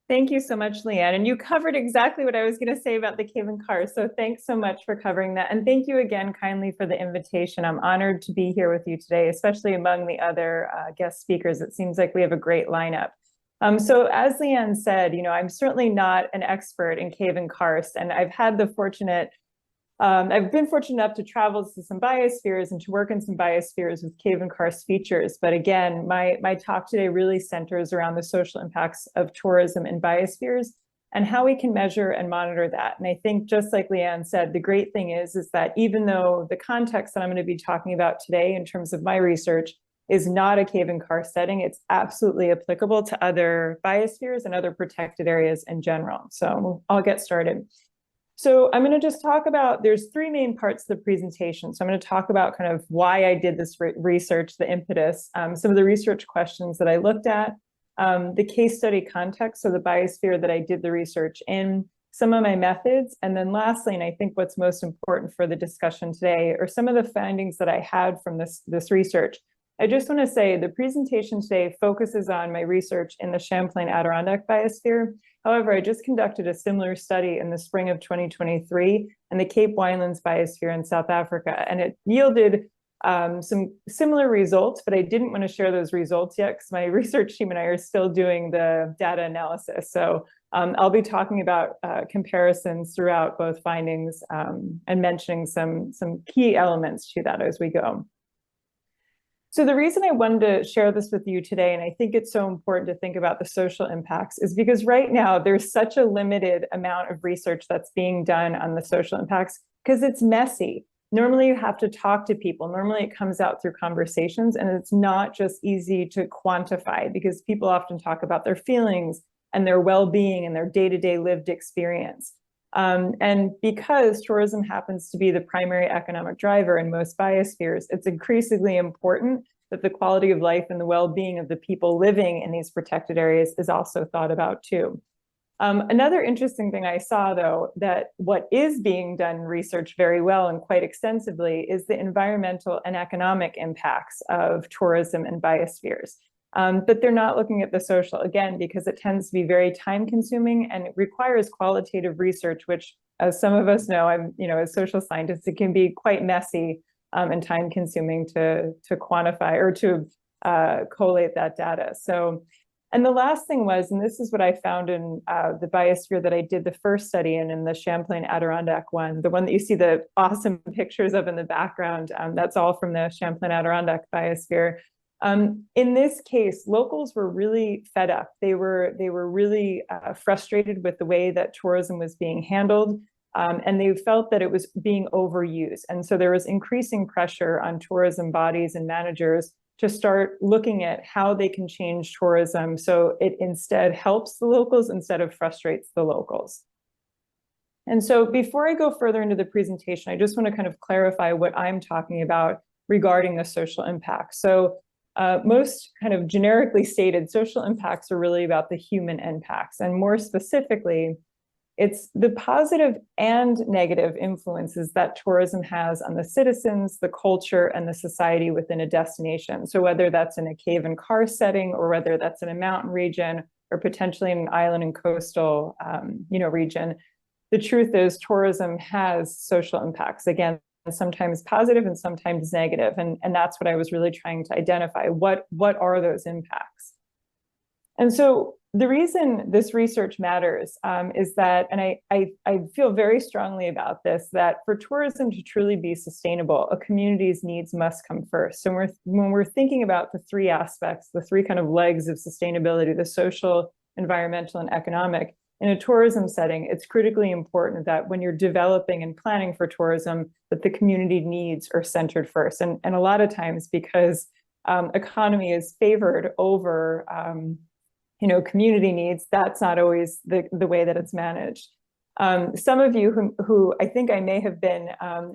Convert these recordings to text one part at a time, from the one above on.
Thank you so much, Leanne. And you covered exactly what I was going to say about the cave and Karst. So thanks so much for covering that. And thank you again kindly for the invitation. I'm honored to be here with you today, especially among the other guest speakers. It seems like we have a great lineup. So as Leanne said, I'm certainly not an expert in cave and Karst, and I've been fortunate enough to travel to some biospheres and to work in some biospheres with cave and karst features. But again, my talk today really centers around the social impacts of tourism in biospheres and how we can measure and monitor that. And I think just like Leanne said, the great thing is that even though the context that I'm going to be talking about today in terms of my research is not a cave and karst setting, it's absolutely applicable to other biospheres and other protected areas in general. So I'll get started. So I'm going to just talk about, there's three main parts of the presentation. So I'm going to talk about kind of why I did this research, the impetus, some of the research questions that I looked at, the case study context, so the biosphere that I did the research in, some of my methods, and then lastly, and I think what's most important for the discussion today, are some of the findings that I had from this research. I just want to say the presentation today focuses on my research in the Champlain Adirondack Biosphere. However, I just conducted a similar study in the spring of 2023 in the Cape Winelands Biosphere in South Africa, and it yielded some similar results, but I didn't want to share those results yet because my research team and I are still doing the data analysis. So I'll be talking about comparisons throughout both findings and mentioning some key elements to that as we go. So the reason I wanted to share this with you today, and I think it's so important to think about the social impacts, is because right now there's such a limited amount of research that's being done on the social impacts because it's messy. Normally you have to talk to people. Normally it comes out through conversations, and it's not just easy to quantify because people often talk about their feelings and their well-being and their day-to-day lived experience. And because tourism happens to be the primary economic driver in most biospheres, it's increasingly important that the quality of life and the well-being of the people living in these protected areas is also thought about too. Another interesting thing I saw, though, that what is being done in research very well and quite extensively is the environmental and economic impacts of tourism and biospheres. But they're not looking at the social, again, because it tends to be very time consuming and it requires qualitative research, which, as some of us know, as social scientists, it can be quite messy and time consuming to quantify or to collate that data. So, and the last thing was, and this is what I found in the biosphere that I did the first study in the Champlain Adirondack one, the one that you see the awesome pictures of in the background, that's all from the Champlain Adirondack biosphere. In this case, locals were really fed up. They were really frustrated with the way that tourism was being handled, and they felt that it was being overused. And so there was increasing pressure on tourism bodies and managers to start looking at how they can change tourism so it instead helps the locals instead of frustrates the locals. And so before I go further into the presentation, I just want to kind of clarify what I'm talking about regarding the social impact. So most kind of generically stated, social impacts are really about the human impacts. And more specifically, it's the positive and negative influences that tourism has on the citizens, the culture, and the society within a destination. So whether that's in a cave and karst setting, or whether that's in a mountain region, or potentially in an island and coastal region, the truth is tourism has social impacts. Again, sometimes positive and sometimes negative. And that's what I was really trying to identify. What are those impacts? And so the reason this research matters is that, and I feel very strongly about this, that for tourism to truly be sustainable, a community's needs must come first. So when we're thinking about the three aspects, the three kind of legs of sustainability, the social, environmental, and economic, in a tourism setting, it's critically important that when you're developing and planning for tourism, that the community needs are centered first. And a lot of times, because economy is favored over community needs, that's not always the way that it's managed. Some of you who I think I may have been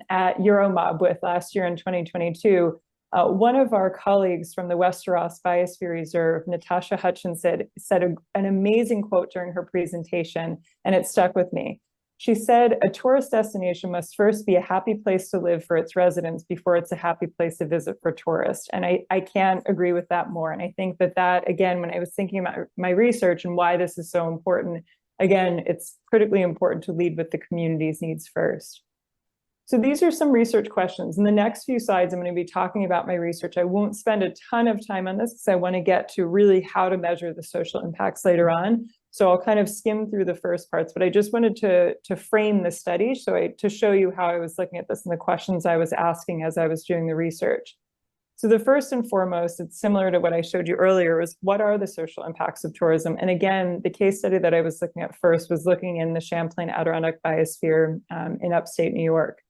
at EuroMob with last year in 2022, one of our colleagues from the Westeros Biosphere Reserve, Natasha Hutchinson, said an amazing quote during her presentation, and it stuck with me. She said, a tourist destination must first be a happy place to live for its residents before it's a happy place to visit for tourists. And I can't agree with that more. And I think that, again, when I was thinking about my research and why this is so important, again, it's critically important to lead with the community's needs first. So these are some research questions. In the next few slides, I'm going to be talking about my research. I won't spend a ton of time on this because I want to get to really how to measure the social impacts later on. So I'll kind of skim through the first parts, but I just wanted to frame the study to show you how I was looking at this and the questions I was asking as I was doing the research. So the first and foremost, it's similar to what I showed you earlier, was what are the social impacts of tourism? And again, the case study that I was looking at first was looking in the Champlain Adirondack Biosphere in upstate New York.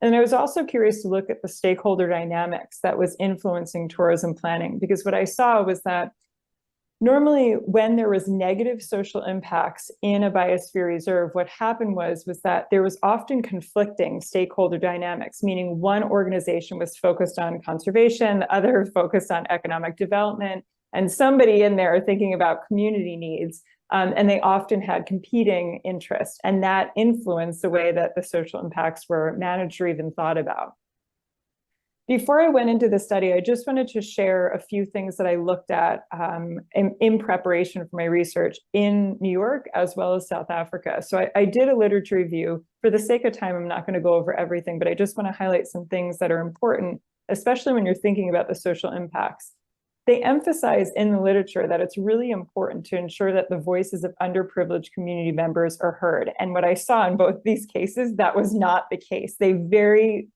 And I was also curious to look at the stakeholder dynamics that was influencing tourism planning, because what I saw was that normally when there was negative social impacts in a biosphere reserve, what happened was that there was often conflicting stakeholder dynamics, meaning one organization was focused on conservation, the other focused on economic development, and somebody in there thinking about community needs. And they often had competing interests, and that influenced the way that the social impacts were managed or even thought about. Before I went into the study, I just wanted to share a few things that I looked at in preparation for my research in New York as well as South Africa. So I did a literature review. For the sake of time, I'm not going to go over everything, but I just want to highlight some things that are important, especially when you're thinking about the social impacts. They emphasize in the literature that it's really important to ensure that the voices of underprivileged community members are heard. And what I saw in both these cases, that was not the case. They very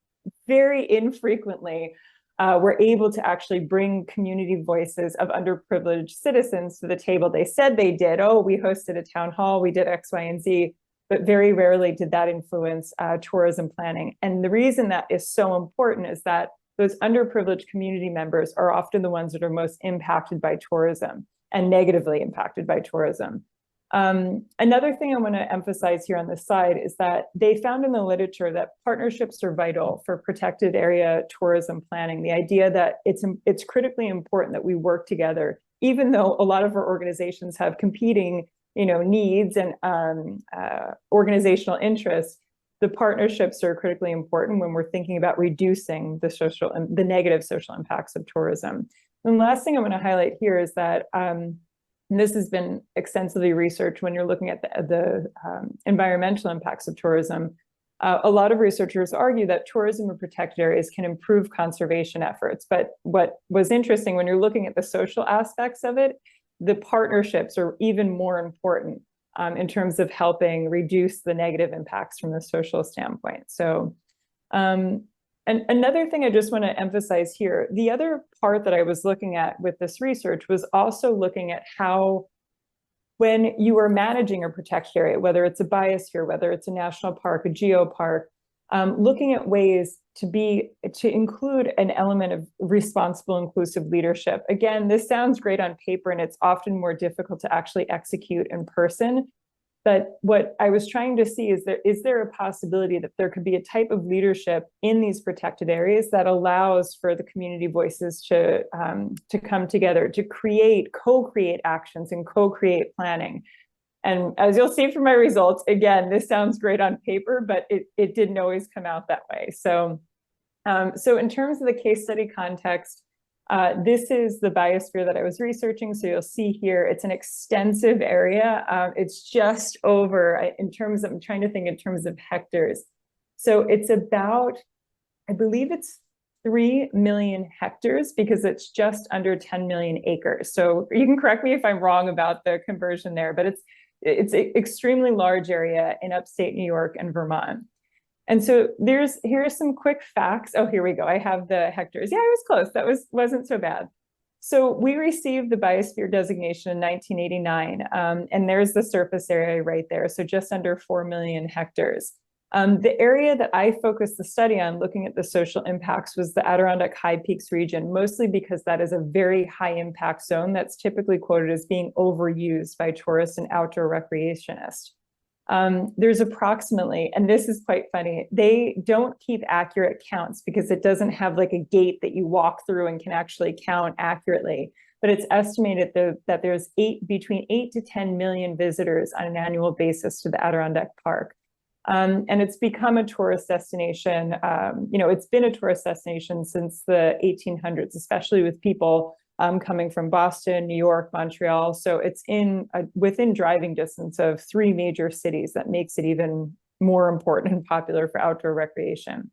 infrequently were able to actually bring community voices of underprivileged citizens to the table. They said they did, oh, we hosted a town hall, we did X, Y, and Z, but very rarely did that influence tourism planning. And the reason that is so important is that those underprivileged community members are often the ones that are most impacted by tourism and negatively impacted by tourism. Another thing I want to emphasize here on this slide is that they found in the literature that partnerships are vital for protected area tourism planning. The idea that it's critically important that we work together, even though a lot of our organizations have competing, needs and organizational interests. The partnerships are critically important when we're thinking about reducing the negative social impacts of tourism. And the last thing I want to highlight here is that and this has been extensively researched when you're looking at the environmental impacts of tourism. A lot of researchers argue that tourism in protected areas can improve conservation efforts. But what was interesting when you're looking at the social aspects of it, the partnerships are even more important in terms of helping reduce the negative impacts from the social standpoint. So, and another thing I just want to emphasize here, the other part that I was looking at with this research was also looking at how, when you are managing a protected area, whether it's a biosphere, whether it's a national park, a geopark, looking at ways to include an element of responsible, inclusive leadership. Again, this sounds great on paper, and it's often more difficult to actually execute in person. But what I was trying to see is there a possibility that there could be a type of leadership in these protected areas that allows for the community voices to come together, to co-create actions and co-create planning. And as you'll see from my results, again, this sounds great on paper, but it didn't always come out that way. So, so in terms of the case study context, this is the biosphere that I was researching. So you'll see here, it's an extensive area. It's just over, I'm trying to think in terms of hectares. So it's about, I believe it's 3 million hectares because it's just under 10 million acres. So you can correct me if I'm wrong about the conversion there, but it's an extremely large area in upstate New York and Vermont. And so here are some quick facts. Oh, here we go. I have the hectares. Yeah, I was close. That wasn't so bad. So we received the Biosphere designation in 1989, and there's the surface area right there. So just under 4 million hectares. The area that I focused the study on looking at the social impacts was the Adirondack High Peaks region, mostly because that is a very high impact zone that's typically quoted as being overused by tourists and outdoor recreationists. There's approximately, and this is quite funny, they don't keep accurate counts because it doesn't have like a gate that you walk through and can actually count accurately. But it's estimated that there's between 8 to 10 million visitors on an annual basis to the Adirondack Park. And it's become a tourist destination. It's been a tourist destination since the 1800s, especially with people coming from Boston, New York, Montreal. So it's within driving distance of 3 major cities. That makes it even more important and popular for outdoor recreation.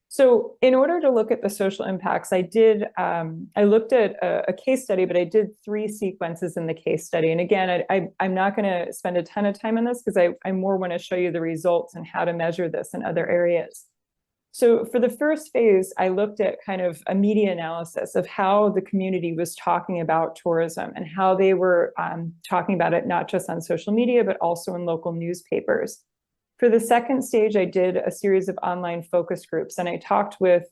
So in order to look at the social impacts, I looked at a case study, but I did 3 sequences in the case study. And again, I'm not going to spend a ton of time on this because I more want to show you the results and how to measure this in other areas. So for the first phase, I looked at kind of a media analysis of how the community was talking about tourism and how they were talking about it, not just on social media, but also in local newspapers. For the second stage, I did a series of online focus groups, and I talked with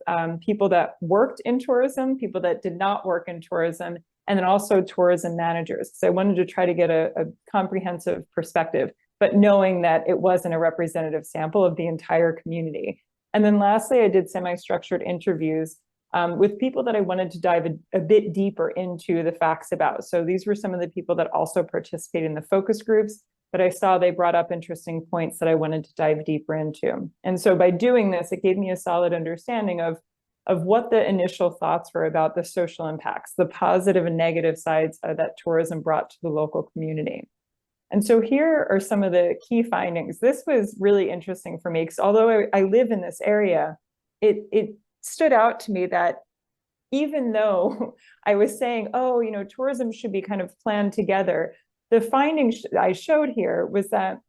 people that worked in tourism, people that did not work in tourism, and then also tourism managers, because I wanted to try to get a comprehensive perspective, but knowing that it wasn't a representative sample of the entire community. And then lastly, I did semi-structured interviews with people that I wanted to dive a bit deeper into the facts about. So these were some of the people that also participated in the focus groups, but I saw they brought up interesting points that I wanted to dive deeper into. And so by doing this, it gave me a solid understanding of what the initial thoughts were about the social impacts, the positive and negative sides that tourism brought to the local community. And so here are some of the key findings. This was really interesting for me because although I live in this area, it stood out to me that even though I was saying, oh, tourism should be kind of planned together, the findings I showed here was that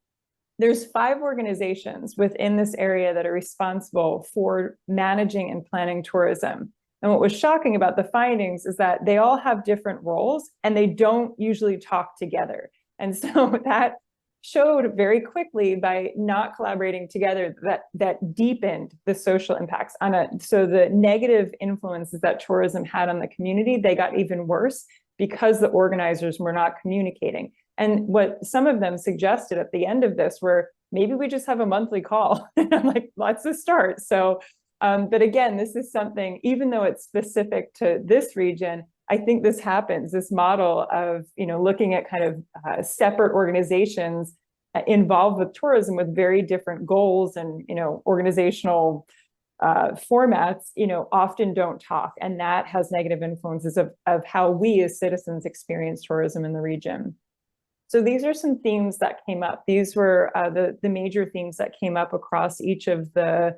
there's 5 organizations within this area that are responsible for managing and planning tourism. And what was shocking about the findings is that they all have different roles and they don't usually talk together. And so that showed very quickly by not collaborating together that deepened the social impacts so the negative influences that tourism had on the community, they got even worse because the organizers were not communicating. And what some of them suggested at the end of this were, maybe we just have a monthly call. And I'm like, let's just start. So, but again, this is something, even though it's specific to this region, I think this happens, this model of, looking at kind of separate organizations involved with tourism with very different goals and, organizational formats, often don't talk. And that has negative influences of how we as citizens experience tourism in the region. So these are some themes that came up. These were the major themes that came up across each of the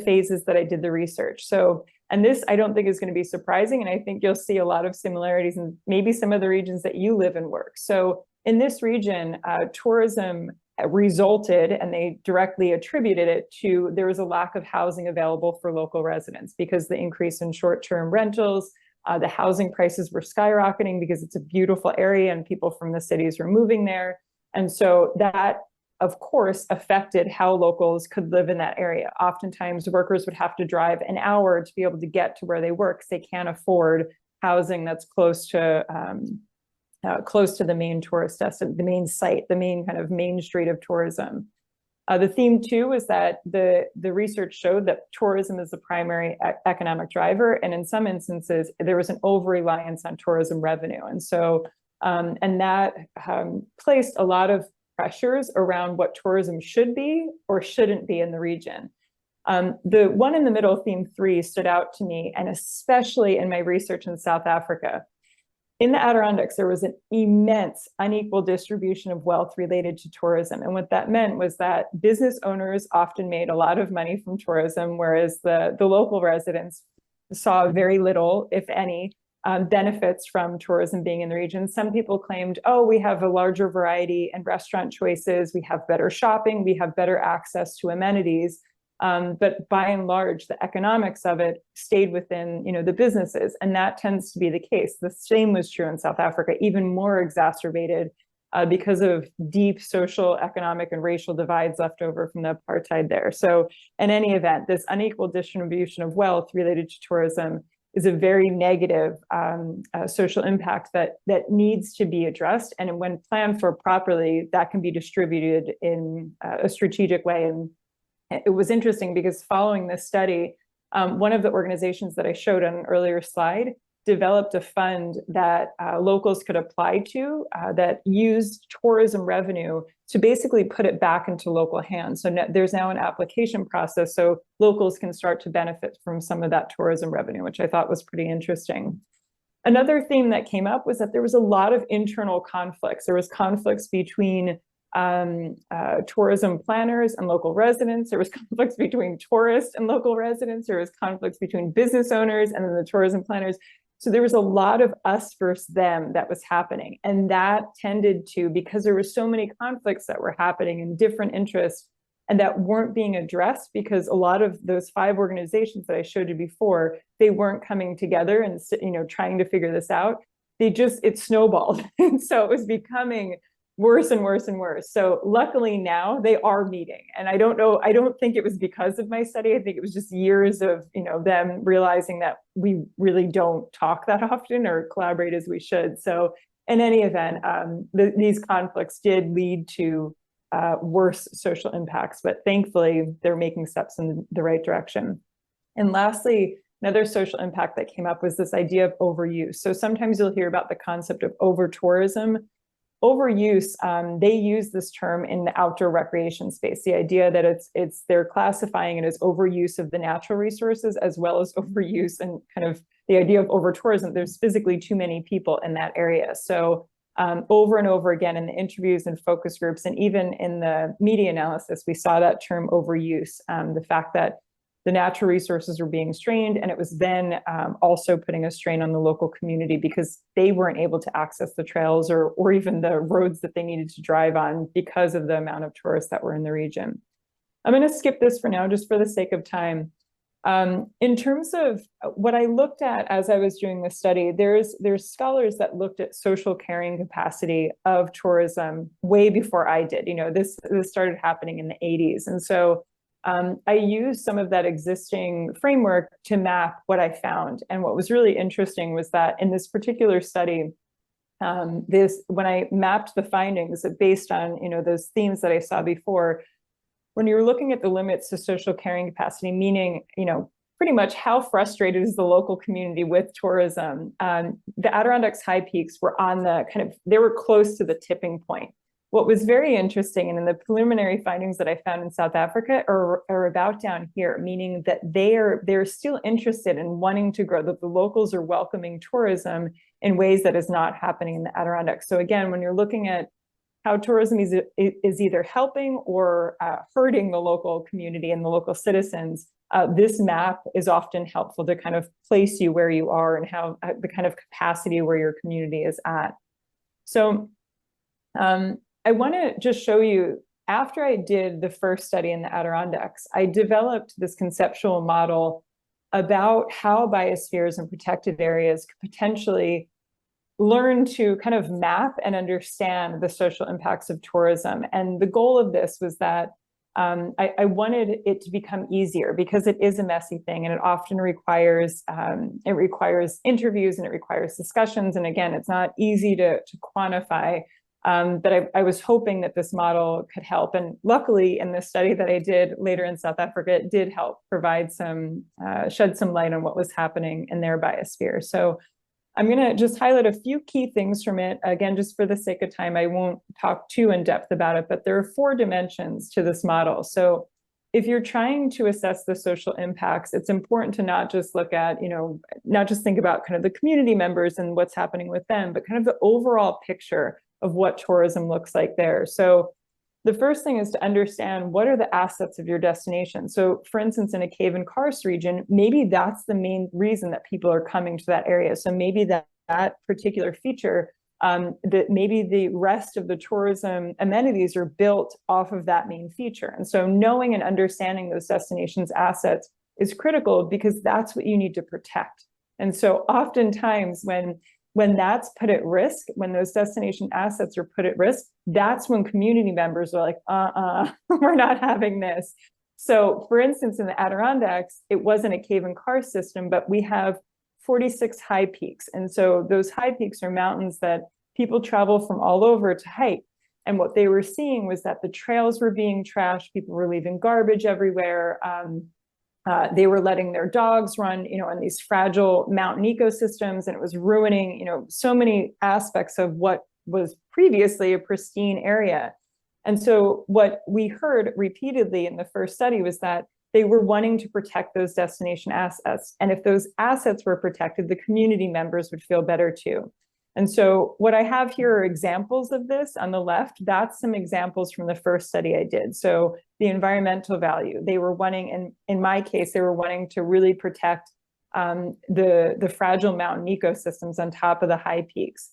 phases that I did the research. So, and this I don't think is going to be surprising. And I think you'll see a lot of similarities in maybe some of the regions that you live and work. So in this region, tourism resulted, and they directly attributed it to, there was a lack of housing available for local residents because the increase in short-term rentals, the housing prices were skyrocketing because it's a beautiful area and people from the cities were moving there. And so that, of course, affected how locals could live in that area. Oftentimes, workers would have to drive an hour to be able to get to where they work because they can't afford housing that's close to the main tourist destination, the main site, the main kind of main street of tourism. The theme too is that the research showed that tourism is the primary economic driver, and in some instances there was an over-reliance on tourism revenue, and so and that placed a lot of pressures around what tourism should be or shouldn't be in the region. The one in the middle, theme 3, stood out to me, and especially in my research in South Africa. In the Adirondacks, there was an immense unequal distribution of wealth related to tourism. And what that meant was that business owners often made a lot of money from tourism, whereas the local residents saw very little, if any, benefits from tourism being in the region. Some people claimed, oh, we have a larger variety and restaurant choices, we have better shopping, we have better access to amenities. But by and large, the economics of it stayed within, the businesses, and that tends to be the case. The same was true in South Africa, even more exacerbated because of deep social, economic, and racial divides left over from the apartheid there. So in any event, this unequal distribution of wealth related to tourism is a very negative social impact that needs to be addressed. And when planned for properly, that can be distributed in a strategic way. And it was interesting because following this study, one of the organizations that I showed on an earlier slide, developed a fund that locals could apply to that used tourism revenue to basically put it back into local hands. So there's now an application process so locals can start to benefit from some of that tourism revenue, which I thought was pretty interesting. Another theme that came up was that there was a lot of internal conflicts. There was conflicts between tourism planners and local residents. There was conflicts between tourists and local residents. There was conflicts between business owners and then the tourism planners. So there was a lot of us versus them that was happening. And that tended to, because there were so many conflicts that were happening in different interests and that weren't being addressed, because a lot of those 5 organizations that I showed you before, they weren't coming together and, trying to figure this out. It snowballed. And so it was becoming worse and worse and worse. So luckily now they are meeting. And I don't think it was because of my study. I think it was just years of, them realizing that we really don't talk that often or collaborate as we should. So in any event, these conflicts did lead to worse social impacts, but thankfully they're making steps in the right direction. And lastly, another social impact that came up was this idea of overuse. So sometimes you'll hear about the concept of over-tourism. Overuse, they use this term in the outdoor recreation space, the idea that they're classifying it as overuse of the natural resources as well as overuse and kind of the idea of over-tourism. There's physically too many people in that area. So over and over again in the interviews and focus groups, and even in the media analysis, we saw that term overuse, the fact that the natural resources were being strained, and it was then also putting a strain on the local community because they weren't able to access the trails or even the roads that they needed to drive on because of the amount of tourists that were in the region. I'm going to skip this for now, just for the sake of time. In terms of what I looked at as I was doing this study, there's scholars that looked at social carrying capacity of tourism way before I did. This started happening in the 80s. And so I used some of that existing framework to map what I found. And what was really interesting was that in this particular study, when I mapped the findings based on those themes that I saw before, when you're looking at the limits to social carrying capacity, meaning pretty much how frustrated is the local community with tourism, the Adirondacks high peaks were on they were close to the tipping point. What was very interesting, and in the preliminary findings that I found in South Africa are about down here, meaning that they're still interested in wanting to grow, that the locals are welcoming tourism in ways that is not happening in the Adirondacks. So again, when you're looking at how tourism is either helping or hurting the local community and the local citizens, this map is often helpful to kind of place you where you are and how the kind of capacity where your community is at. So I want to just show you, after I did the first study in the Adirondacks, I developed this conceptual model about how biospheres and protected areas could potentially learn to kind of map and understand the social impacts of tourism. And the goal of this was that I wanted it to become easier because it is a messy thing and it often requires interviews and it requires discussions. And again, it's not easy to quantify. But I was hoping that this model could help. And luckily, in this study that I did later in South Africa, it did help provide shed some light on what was happening in their biosphere. So I'm going to just highlight a few key things from it. Again, just for the sake of time, I won't talk too in depth about it, but there are 4 dimensions to this model. So if you're trying to assess the social impacts, it's important to not just look at, not just think about kind of the community members and what's happening with them, but kind of the overall picture of what tourism looks like there. So the first thing is to understand what are the assets of your destination. So for instance, in a cave and karst region, maybe that's the main reason that people are coming to that area. So maybe that particular feature, that maybe the rest of the tourism amenities are built off of that main feature. And so knowing and understanding those destinations' assets is critical because that's what you need to protect. And so oftentimes when that's put at risk, when those destination assets are put at risk, that's when community members are like, we're not having this. So for instance, in the Adirondacks, it wasn't a cave and karst system, but we have 46 high peaks. And so those high peaks are mountains that people travel from all over to hike. And what they were seeing was that the trails were being trashed, people were leaving garbage everywhere. They were letting their dogs run, in these fragile mountain ecosystems, and it was ruining, so many aspects of what was previously a pristine area. And so what we heard repeatedly in the first study was that they were wanting to protect those destination assets. And if those assets were protected, the community members would feel better too. And so what I have here are examples of this on the left. That's some examples from the first study I did. So the environmental value, they were wanting, in my case, they were wanting to really protect the fragile mountain ecosystems on top of the high peaks.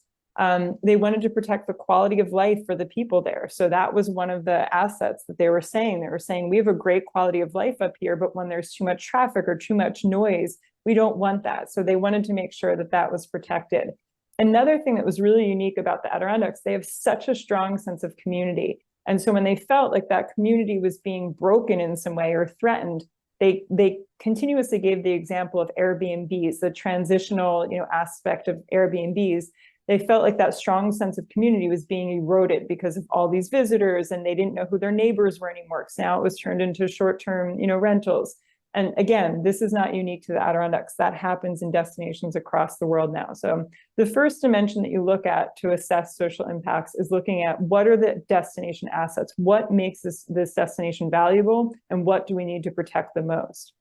They wanted to protect the quality of life for the people there. So that was one of the assets that they were saying. They were saying, we have a great quality of life up here, but when there's too much traffic or too much noise, we don't want that. So they wanted to make sure that that was protected. Another thing that was really unique about the Adirondacks, they have such a strong sense of community. And so when they felt like that community was being broken in some way or threatened, they continuously gave the example of Airbnbs, the transitional aspect of Airbnbs. They felt like that strong sense of community was being eroded because of all these visitors, and they didn't know who their neighbors were anymore. So now it was turned into short-term, rentals. And again, this is not unique to the Adirondacks. That happens in destinations across the world now. So the first dimension that you look at to assess social impacts is looking at what are the destination assets? What makes this destination valuable? And what do we need to protect the most?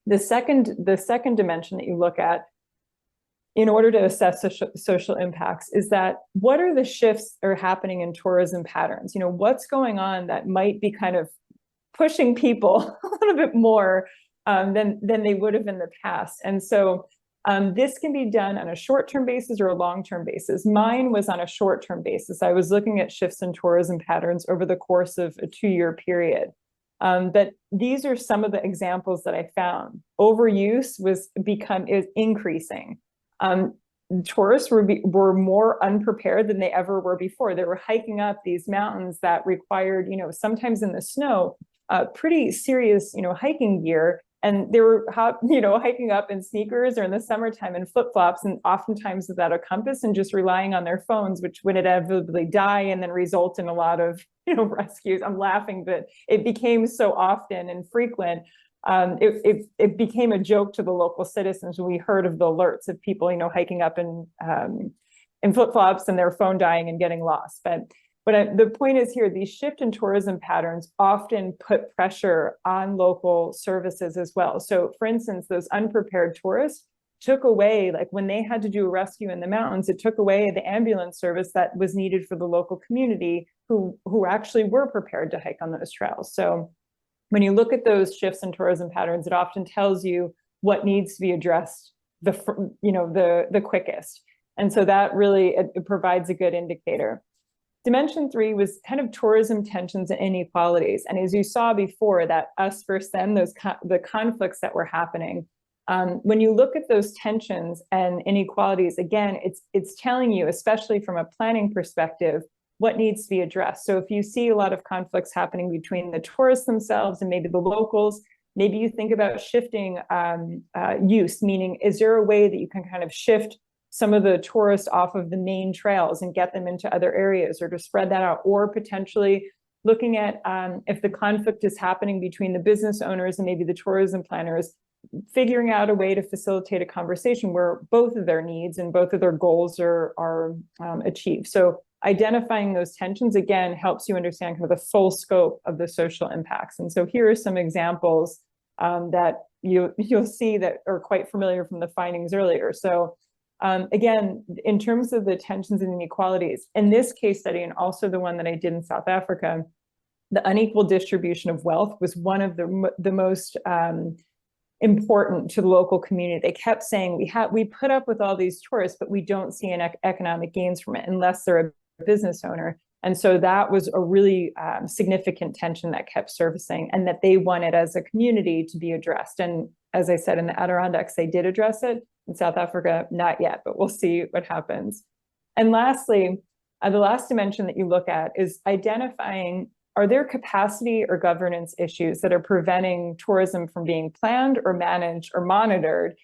The second dimension that you look at in order to assess social impacts is that what are the shifts that are happening in tourism patterns? What's going on that might be kind of pushing people a little bit more than they would have in the past. And so this can be done on a short-term basis or a long-term basis. Mine was on a short-term basis. I was looking at shifts in tourism patterns over the course of a 2-year period. But these are some of the examples that I found. Overuse is increasing. Tourists were more unprepared than they ever were before. They were hiking up these mountains that required, sometimes in the snow, pretty serious, hiking gear. And they were, hiking up in sneakers or in the summertime in flip-flops, and oftentimes without a compass and just relying on their phones, which would inevitably die and then result in a lot of, rescues. I'm laughing, but it became so often and frequent. It became a joke to the local citizens when we heard of the alerts of people, hiking up in flip-flops and their phone dying and getting lost. But the point is here, these shift in tourism patterns often put pressure on local services as well. So for instance, those unprepared tourists took away, like when they had to do a rescue in the mountains, it took away the ambulance service that was needed for the local community who actually were prepared to hike on those trails. So when you look at those shifts in tourism patterns, it often tells you what needs to be addressed the quickest. And so that really it provides a good indicator. Dimension 3 was kind of tourism tensions and inequalities. And as you saw before, that us versus them, the conflicts that were happening. When you look at those tensions and inequalities, again, it's telling you, especially from a planning perspective, what needs to be addressed. So if you see a lot of conflicts happening between the tourists themselves and maybe the locals, maybe you think about shifting use, meaning is there a way that you can kind of shift some of the tourists off of the main trails and get them into other areas, or to spread that out, or potentially looking at if the conflict is happening between the business owners and maybe the tourism planners, figuring out a way to facilitate a conversation where both of their needs and both of their goals are achieved. So identifying those tensions, again, helps you understand kind of the full scope of the social impacts. And so here are some examples that you'll see that are quite familiar from the findings earlier. So again, in terms of the tensions and inequalities, in this case study, and also the one that I did in South Africa, the unequal distribution of wealth was one of the most important to the local community. They kept saying, we put up with all these tourists, but we don't see an economic gains from it unless they're a business owner. And so that was a really significant tension that kept surfacing, and that they wanted as a community to be addressed. And as I said, in the Adirondacks, they did address it. In South Africa, not yet, but we'll see what happens. And lastly, the last dimension that you look at is identifying, are there capacity or governance issues that are preventing tourism from being planned or managed or monitored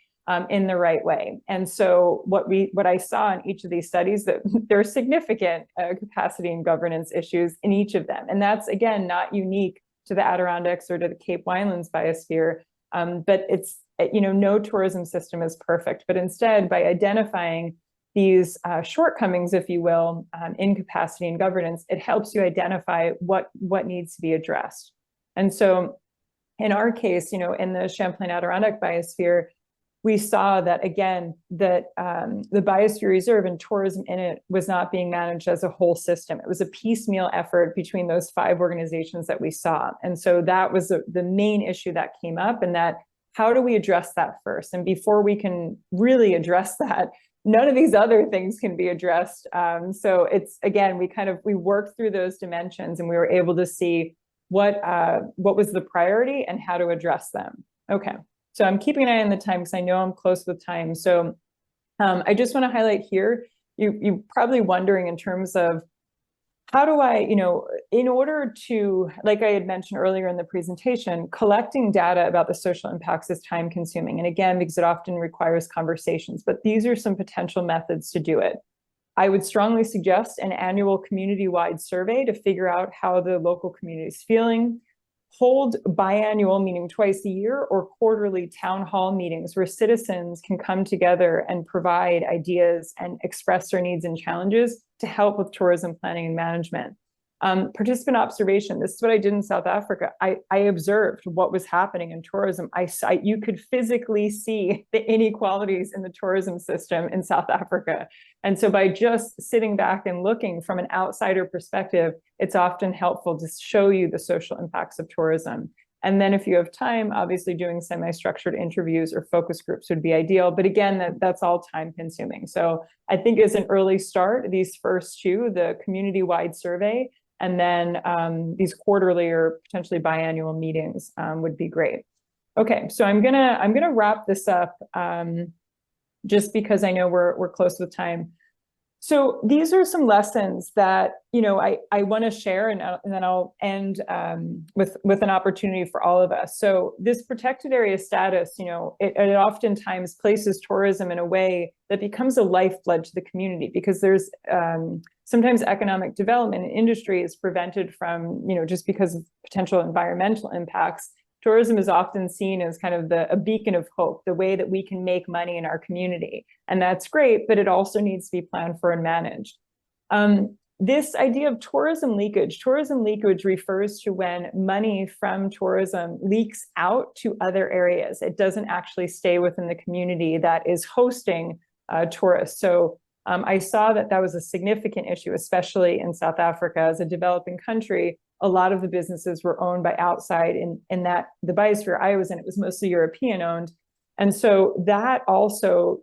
in the right way? And so what I saw in each of these studies, that there are significant capacity and governance issues in each of them. And that's, again, not unique to the Adirondacks or to the Cape Winelands biosphere. But it's, no tourism system is perfect, but instead by identifying these shortcomings, if you will, in capacity and governance, it helps you identify what needs to be addressed. And so in our case, in the Champlain Adirondack Biosphere, we saw that, again, that the Biosphere Reserve and tourism in it was not being managed as a whole system. It was a piecemeal effort between those 5 organizations that we saw. And so that was the main issue that came up, and that how do we address that first? And before we can really address that, none of these other things can be addressed. So it's, again, we worked through those dimensions, and we were able to see what was the priority and how to address them. Okay. So I'm keeping an eye on the time because I know I'm close with time. So I just want to highlight here, you're probably wondering in terms of how do I, in order to, like I had mentioned earlier in the presentation, collecting data about the social impacts is time consuming. And again, because it often requires conversations, but these are some potential methods to do it. I would strongly suggest an annual community-wide survey to figure out how the local community is feeling. Hold biannual, meaning twice a year, or quarterly town hall meetings where citizens can come together and provide ideas and express their needs and challenges to help with tourism planning and management. Participant observation. This is what I did in South Africa. I observed what was happening in tourism. You could physically see the inequalities in the tourism system in South Africa. And so by just sitting back and looking from an outsider perspective, it's often helpful to show you the social impacts of tourism. And then if you have time, obviously doing semi-structured interviews or focus groups would be ideal. But again, that's all time consuming. So I think as an early start, these first 2, the community-wide survey, and then these quarterly or potentially biannual meetings would be great. Okay, so I'm gonna wrap this up just because I know we're close with time. So these are some lessons that I want to share, and then I'll end with an opportunity for all of us. So this protected area status, it oftentimes places tourism in a way that becomes a lifeblood to the community, because there's sometimes economic development in industry is prevented from, just because of potential environmental impacts. Tourism is often seen as kind of a beacon of hope, the way that we can make money in our community. And that's great, but it also needs to be planned for and managed. This idea of tourism leakage refers to when money from tourism leaks out to other areas. It doesn't actually stay within the community that is hosting tourists. So I saw that was a significant issue, especially in South Africa. As a developing country, a lot of the businesses were owned by outside, in that the biosphere I was in, it was mostly European owned. And so that also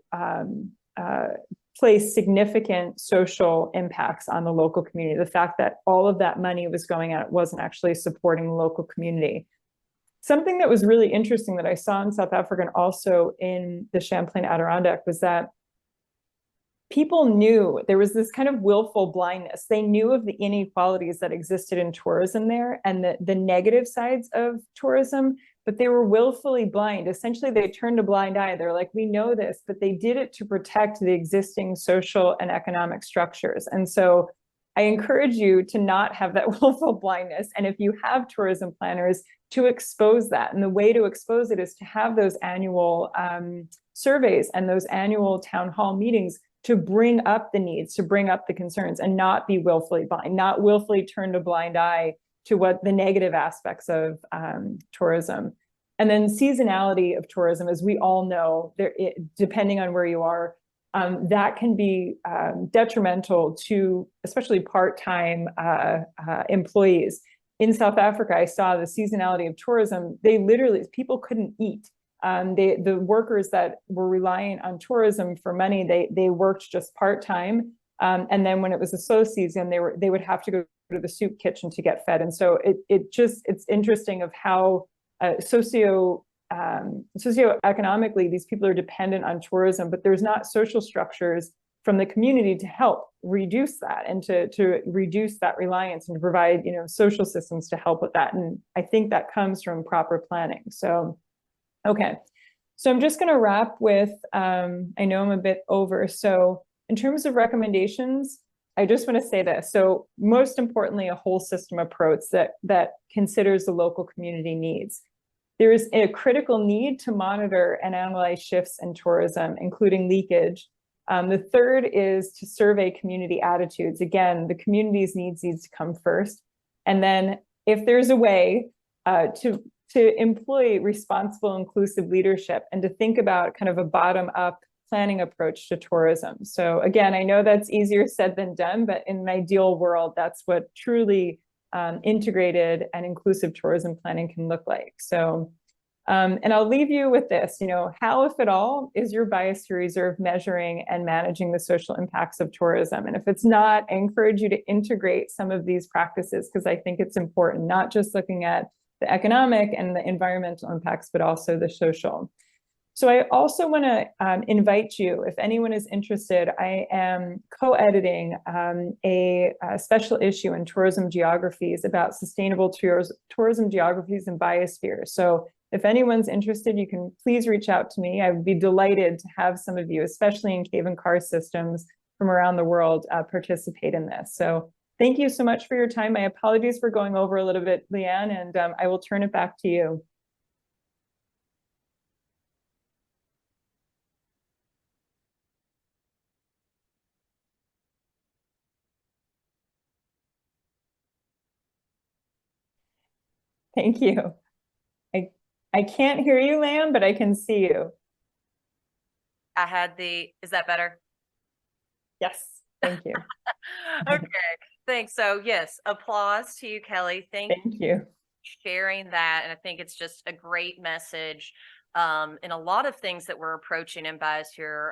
placed significant social impacts on the local community. The fact that all of that money was going out, it wasn't actually supporting the local community. Something that was really interesting that I saw in South Africa and also in the Champlain Adirondack was that people knew there was this kind of willful blindness. They knew of the inequalities that existed in tourism there and the negative sides of tourism, but they were willfully blind. Essentially, they turned a blind eye. They're like, we know this, but they did it to protect the existing social and economic structures. And so I encourage you to not have that willful blindness. And if you have tourism planners, to expose that. And the way to expose it is to have those annual surveys and those annual town hall meetings to bring up the needs, to bring up the concerns, and not be willfully blind, not willfully turn a blind eye to what the negative aspects of tourism. And then seasonality of tourism, as we all know, depending on where you are, that can be detrimental to especially part-time employees. In South Africa, I saw the seasonality of tourism. People couldn't eat. The workers that were reliant on tourism for money, they worked just part-time. And then when it was a slow season, they would have to go to the soup kitchen to get fed. And so it's interesting of how socioeconomically these people are dependent on tourism, but there's not social structures from the community to help reduce that and to reduce that reliance and to provide social systems to help with that. And I think that comes from proper planning. So okay, so I'm just going to wrap with, I know I'm a bit over. So in terms of recommendations, I just want to say this. So most importantly, a whole system approach that considers the local community needs. there is a critical need to monitor and analyze shifts in tourism, including leakage. The third is to survey community attitudes. Again, the community's needs to come first. And then if there's a way to employ responsible, inclusive leadership and to think about kind of a bottom-up planning approach to tourism. So again, I know that's easier said than done, but in an ideal world, that's what truly integrated and inclusive tourism planning can look like. So, and I'll leave you with this, how, if at all, is your Biosphere Reserve measuring and managing the social impacts of tourism? And if it's not, I encourage you to integrate some of these practices, because I think it's important, not just looking at the economic and the environmental impacts, but also the social. So I also want to invite you, if anyone is interested, I am co-editing a special issue in Tourism Geographies about sustainable tourism geographies and biosphere. So if anyone's interested, you can please reach out to me. I would be delighted to have some of you, especially in cave and karst systems from around the world, participate in this. So thank you so much for your time. My apologies for going over a little bit, Leanne, and I will turn it back to you. Thank you. I can't hear you, Leanne, but I can see you. Is that better? Yes, thank you. Okay, thanks. So yes, applause to you, Kelly. Thank you for sharing that. And I think it's just a great message. In a lot of things that we're approaching in biosphere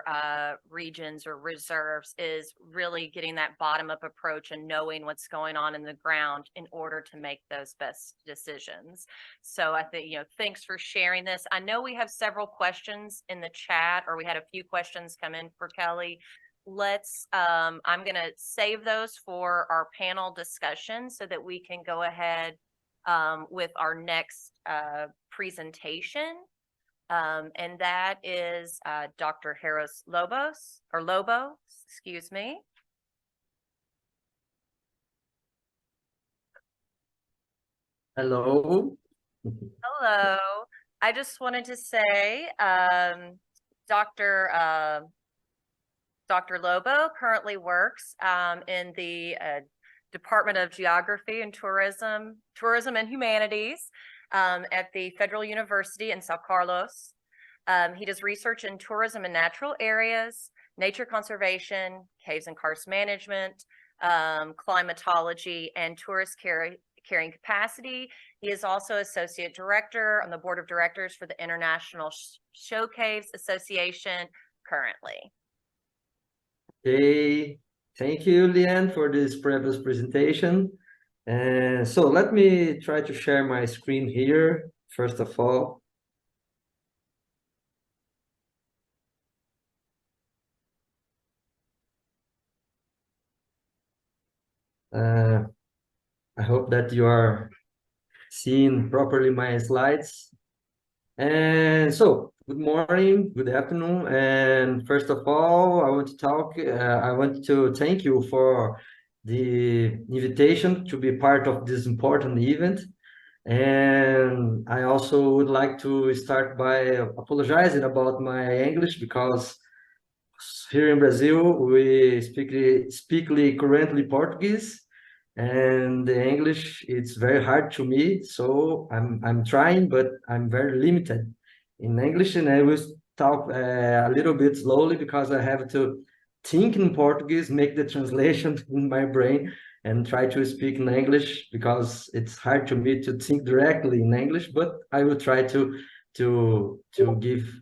regions or reserves is really getting that bottom-up approach and knowing what's going on in the ground in order to make those best decisions. So I think, thanks for sharing this. I know we have several questions in the chat, or we had a few questions come in for Kelly. I'm going to save those for our panel discussion so that we can go ahead with our next presentation. And that is Dr. Lobo, excuse me. Hello. Hello. I just wanted to say, Dr. Lobo currently works in the Department of Geography and Tourism and Humanities at the Federal University in Sao Carlos. He does research in tourism and natural areas, nature conservation, caves and karst management, climatology, and tourist carrying capacity. He is also Associate Director on the Board of Directors for the International Show Caves Association currently. Okay, thank you, Leanne, for this previous presentation. And so let me try to share my screen here, first of all. I hope that you are seeing properly my slides. And so, good morning, good afternoon, and first of all, I want to thank you for the invitation to be part of this important event. And I also would like to start by apologizing about my English, because here in Brazil, we speak currently Portuguese, and the English, it's very hard to me. So I'm trying, but I'm very limited in English, and I will talk a little bit slowly because I have to think in Portuguese, make the translation in my brain, and try to speak in English, because it's hard to me to think directly in English. But I will try to give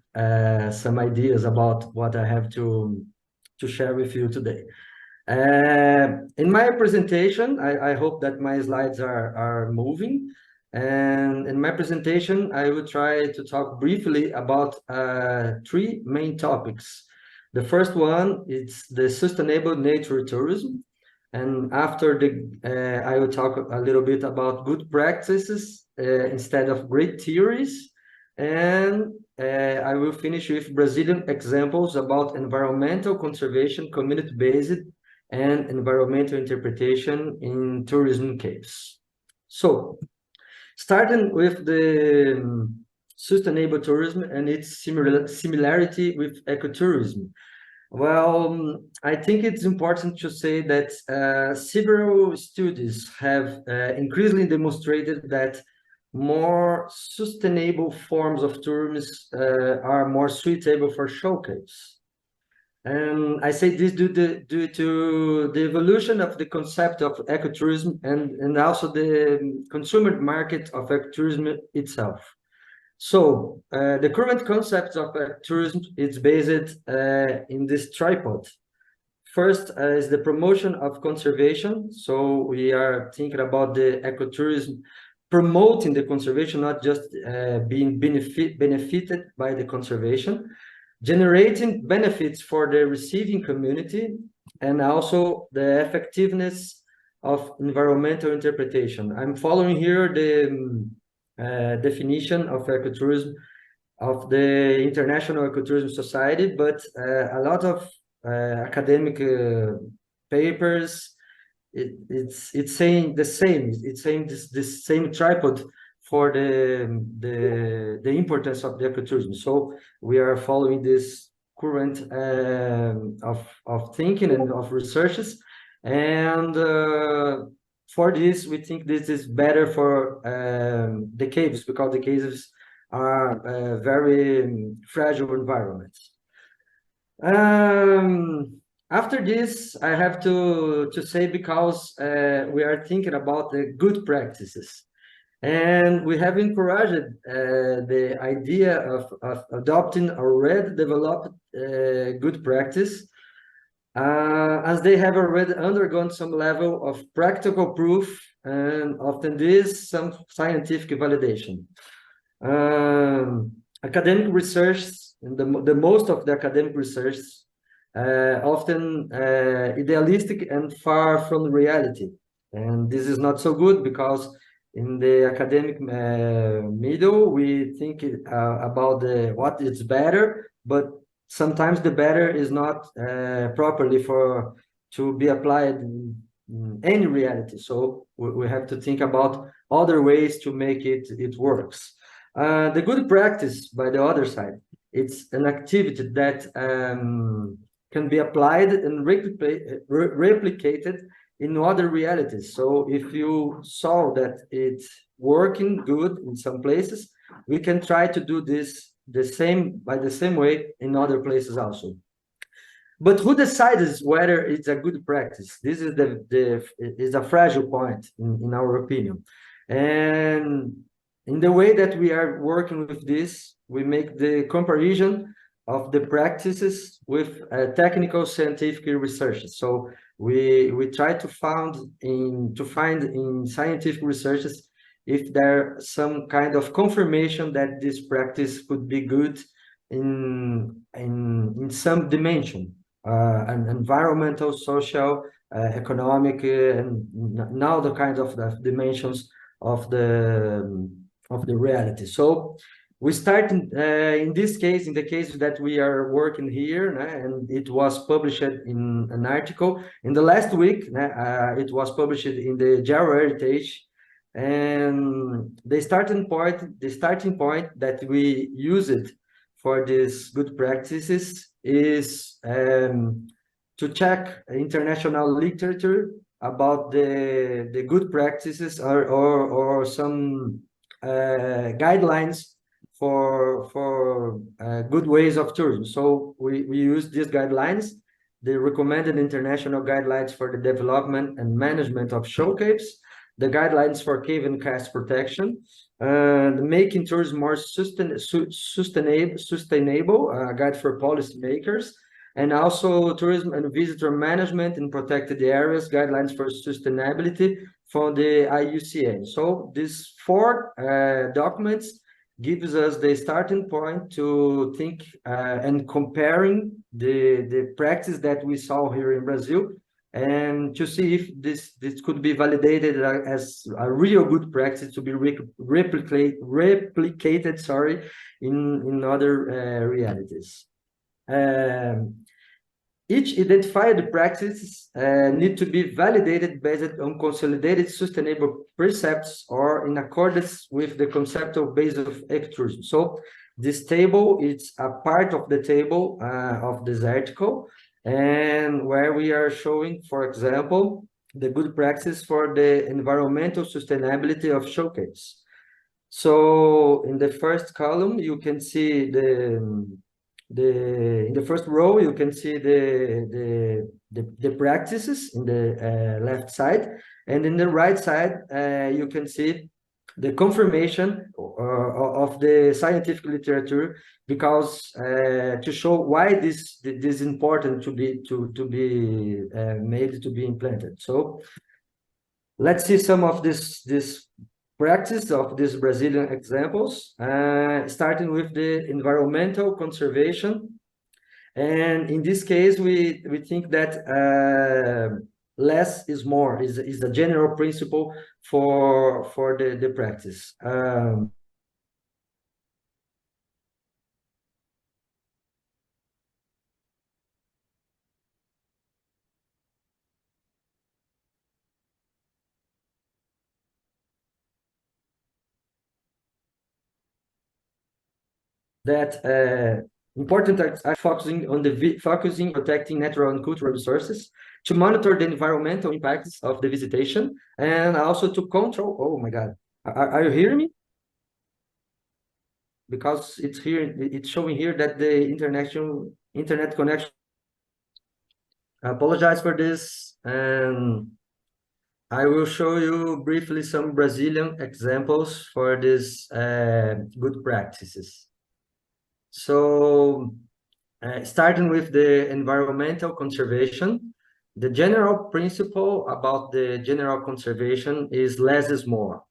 some ideas about what I have to share with you today. In my presentation, I hope that my slides are moving. And in my presentation, I will try to talk briefly about three main topics. The first one is the sustainable nature tourism. And after I will talk a little bit about good practices instead of great theories. And I will finish with Brazilian examples about environmental conservation, community-based, and environmental interpretation in tourism caves. So, starting with the sustainable tourism and its similarity with ecotourism? Well, I think it's important to say that several studies have increasingly demonstrated that more sustainable forms of tourism are more suitable for showcase. And I say this due to the evolution of the concept of ecotourism and also the consumer market of ecotourism itself. So the current concept of tourism is based in this tripod. First is the promotion of conservation. So we are thinking about the ecotourism promoting the conservation, not just being benefited by the conservation, generating benefits for the receiving community, and also the effectiveness of environmental interpretation. I'm following here the definition of ecotourism of the International Ecotourism Society, but a lot of academic papers, it's saying the same. It's saying this same tripod for the importance of the ecotourism. So we are following this current of thinking and of researches, and for this we think this is better for the caves, because the caves are very fragile environments. After this, I have to say, because we are thinking about the good practices. And we have encouraged the idea of adopting already developed good practice, as they have already undergone some level of practical proof, and often this some scientific validation. Academic research, the most of the academic research, often idealistic and far from reality. And this is not so good, because in the academic middle, we think about what is better, but sometimes the better is not properly to be applied in any reality. So we have to think about other ways to make it works. The good practice, by the other side, it's an activity that can be applied and replicated in other realities. So if you saw that it's working good in some places, we can try to do this the same way in other places also. But who decides whether it's a good practice? This is a fragile point in our opinion. And in the way that we are working with this, we make the comparison of the practices with technical scientific research. So we try to find in scientific researches if there's some kind of confirmation that this practice could be good in some dimension, an environmental, social, economic, and now the kind of the dimensions of the reality. So we start in this case, in the case that we are working here, and it was published in an article in the last week. It was published in the Heritage, and the starting point that we use it for these good practices is to check international literature about the good practices or some guidelines for good ways of tourism. So we use these guidelines, the recommended international guidelines for the development and management of show caves, the guidelines for cave and cast protection, making tourism more sustainable, guide for policymakers, and also tourism and visitor management in protected areas, guidelines for sustainability from the IUCN. So these 4 documents gives us the starting point to think and comparing the practice that we saw here in Brazil, and to see if this could be validated as a real good practice to be replicated, in other realities. Each identified practices need to be validated based on consolidated sustainable precepts or are in accordance with the conceptual base of ecotourism. So this table, it's a part of the table of this article, and where we are showing, for example, the good practice for the environmental sustainability of showcase. So in the first column, you can see in the first row, you can see the practices in the left side, and in the right side, you can see the confirmation of the scientific literature, because to show why this is important to be made to be implanted. So let's see some of this practice of these Brazilian examples, starting with the environmental conservation. And in this case, we think that less is more is a general principle for the practice. That important are focusing on protecting natural and cultural resources, to monitor the environmental impacts of the visitation, and also to control. Oh my God, are you hearing me? Because it's showing here that the internet connection. I apologize for this, and I will show you briefly some Brazilian examples for these good practices. So, starting with the environmental conservation, the general principle about the general conservation is less is more.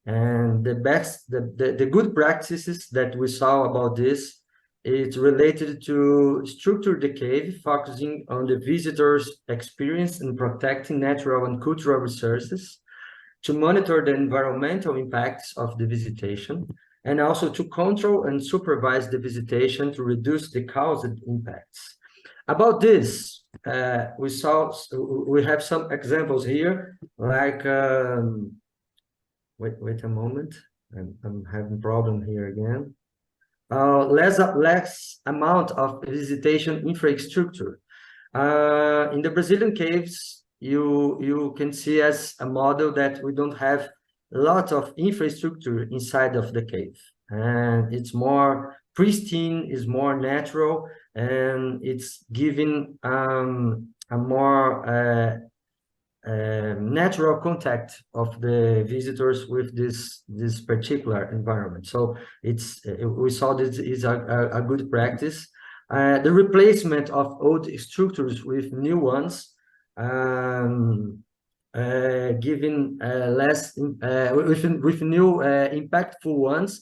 And the good practices that we saw about this, it's related to structure the cave, focusing on the visitor's experience in protecting natural and cultural resources, to monitor the environmental impacts of the visitation, and also to control and supervise the visitation to reduce the caused impacts. About this, we have some examples here, like, wait a moment, I'm having problem here again. Less amount of visitation infrastructure. In the Brazilian caves, you can see as a model that we don't have a lot of infrastructure inside of the cave, and it's more pristine, is more natural, and it's giving a more natural contact of the visitors with this particular environment. So we saw this is a good practice. The replacement of old structures with new ones, giving less with new impactful ones,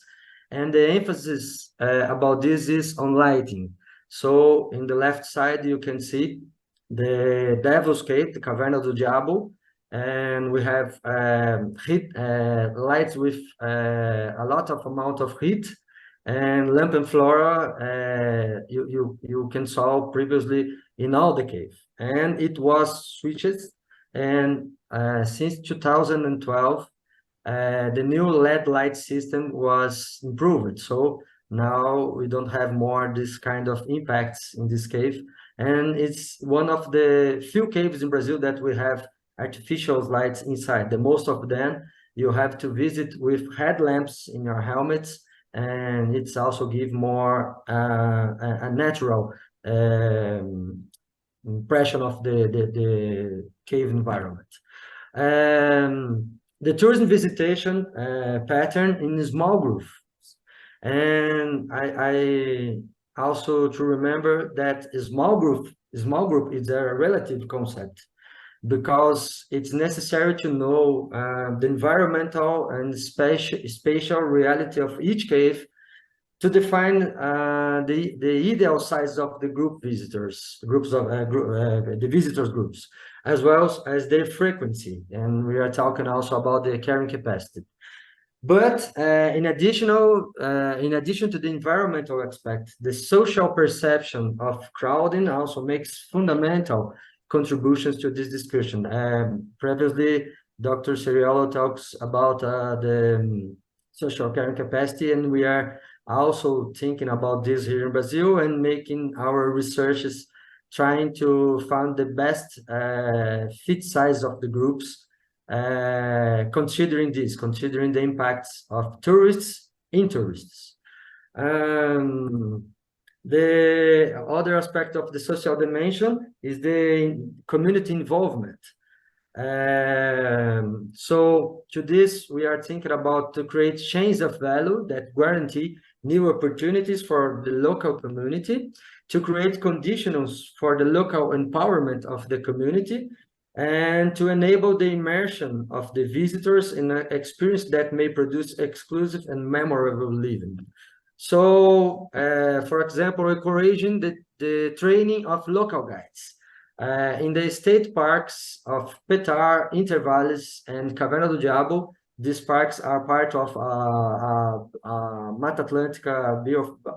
and the emphasis about this is on lighting. So in the left side you can see the Devil's Cave, the Caverna do Diabo, and we have heat lights with a lot of amount of heat, and lamp and flora you can saw previously in all the cave, and it was switched, and since 2012 the new LED light system was improved, so now we don't have more this kind of impacts in this cave, and it's one of the few caves in Brazil that we have artificial lights inside. The most of them you have to visit with headlamps in your helmets, and it's also give more a natural impression of the cave environment. The tourism visitation pattern in small groups, and I also to remember that small group is a relative concept, because it's necessary to know the environmental and spatial reality of each cave to define the ideal size of the the visitors groups, as well as their frequency, and we are talking also about the carrying capacity. But in addition to the environmental aspect, the social perception of crowding also makes fundamental contributions to this discussion. Previously, Dr. Cerialo talks about the social care capacity, and we are also thinking about this here in Brazil and making our researches, trying to find the best fit size of the groups, considering the impacts of tourists in tourists. The other aspect of the social dimension is the community involvement. So to this, we are thinking about to create chains of value that guarantee new opportunities for the local community, to create conditions for the local empowerment of the community, and to enable the immersion of the visitors in an experience that may produce exclusive and memorable living. So, for example, encouraging the training of local guides. In the state parks of Petar, Intervales, and Caverna do Diabo, these parks are part of Mata Atlântica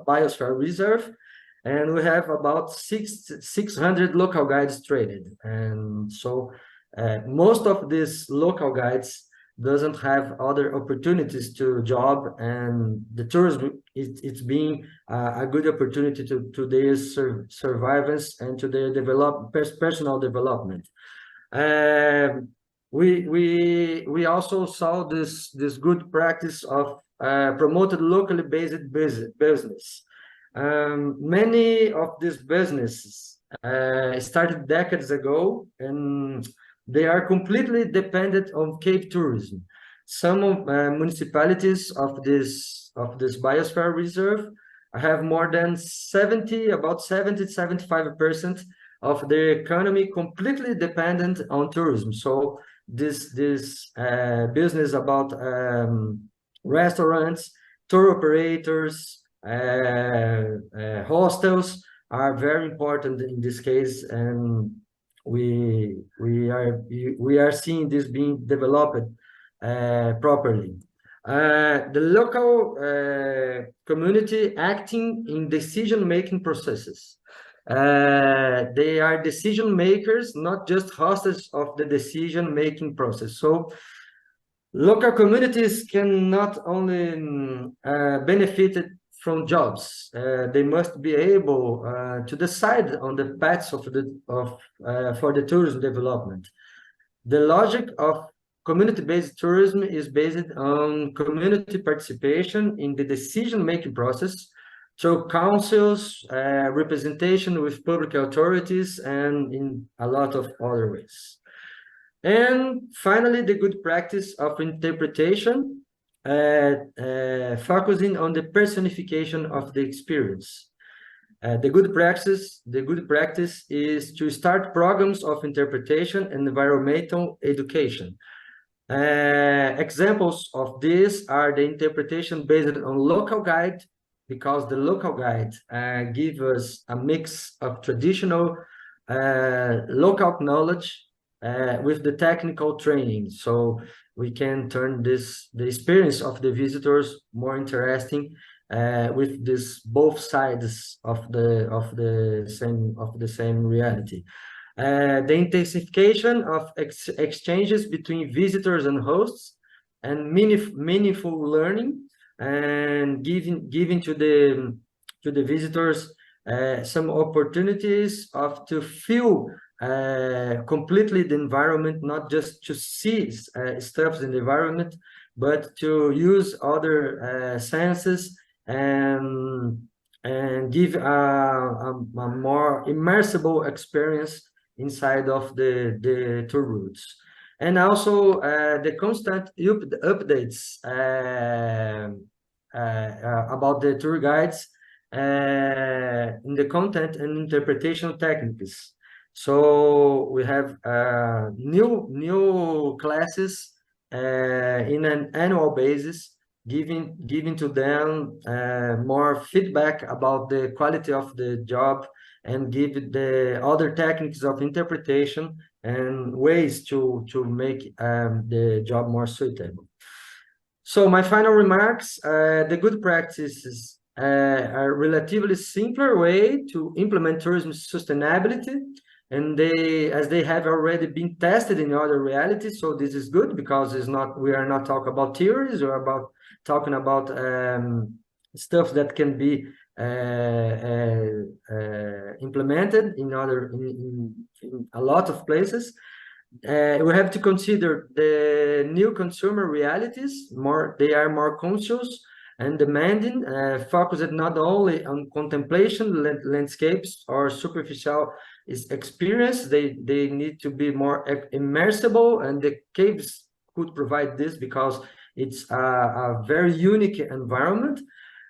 Biosphere Reserve, and we have about 600 local guides trained. And so most of these local guides doesn't have other opportunities to job, and the tourism it's being a good opportunity to their survivance and to their personal development. We also saw this good practice of promoted locally based business. Many of these businesses started decades ago, and they are completely dependent on cave tourism. Some municipalities of this biosphere reserve have more than about 75% of their economy completely dependent on tourism. So this business about restaurants, tour operators, hostels are very important in this case, and we are seeing this being developed properly. The local community acting in decision-making processes. They are decision makers, not just hosts of the decision-making process. So local communities can not only benefit from jobs, they must be able to decide on the paths for the tourism development. The logic of community-based tourism is based on community participation in the decision-making process through councils, representation with public authorities, and in a lot of other ways. And finally, the good practice of interpretation, focusing on the personification of the experience. The good practice is to start programs of interpretation and environmental education. Examples of this are the interpretation based on local guide, because the local guide gives us a mix of traditional local knowledge with the technical training, so we can turn the experience of the visitors more interesting with this both sides of the same reality. The intensification of exchanges between visitors and hosts, and meaningful learning, and giving to the visitors some opportunities to feel completely the environment, not just to see stuff in the environment, but to use other senses and give a more immersive experience inside of the tour routes. And also the constant updates about the tour guides in the content and interpretation techniques. So we have new classes in an annual basis, giving to them more feedback about the quality of the job, and give the other techniques of interpretation and ways to make the job more suitable. So my final remarks, the good practices are a relatively simpler way to implement tourism sustainability and as they have already been tested in other realities. So this is good because we are not talking about theories or talking about stuff that can be implemented in a lot of places. We have to consider the new consumer realities. They are more conscious and demanding, focused not only on contemplation landscapes or superficial experience. They need to be more immersible, and the caves could provide this because it's a very unique environment.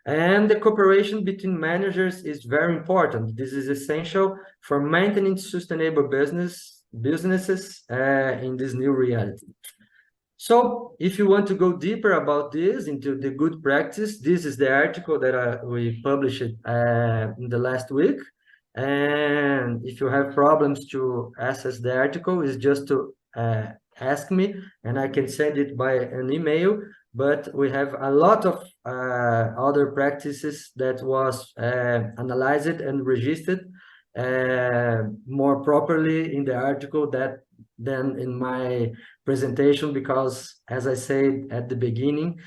And the cooperation between managers is very important. This is essential for maintaining sustainable businesses in this new reality. So if you want to go deeper about this, into the good practice, this is the article that we published in the last week. And if you have problems to access the article, it's just to ask me, and I can send it by an email. But we have a lot of other practices that was analyzed and registered more properly in the article than in my presentation, because as I said at the beginning,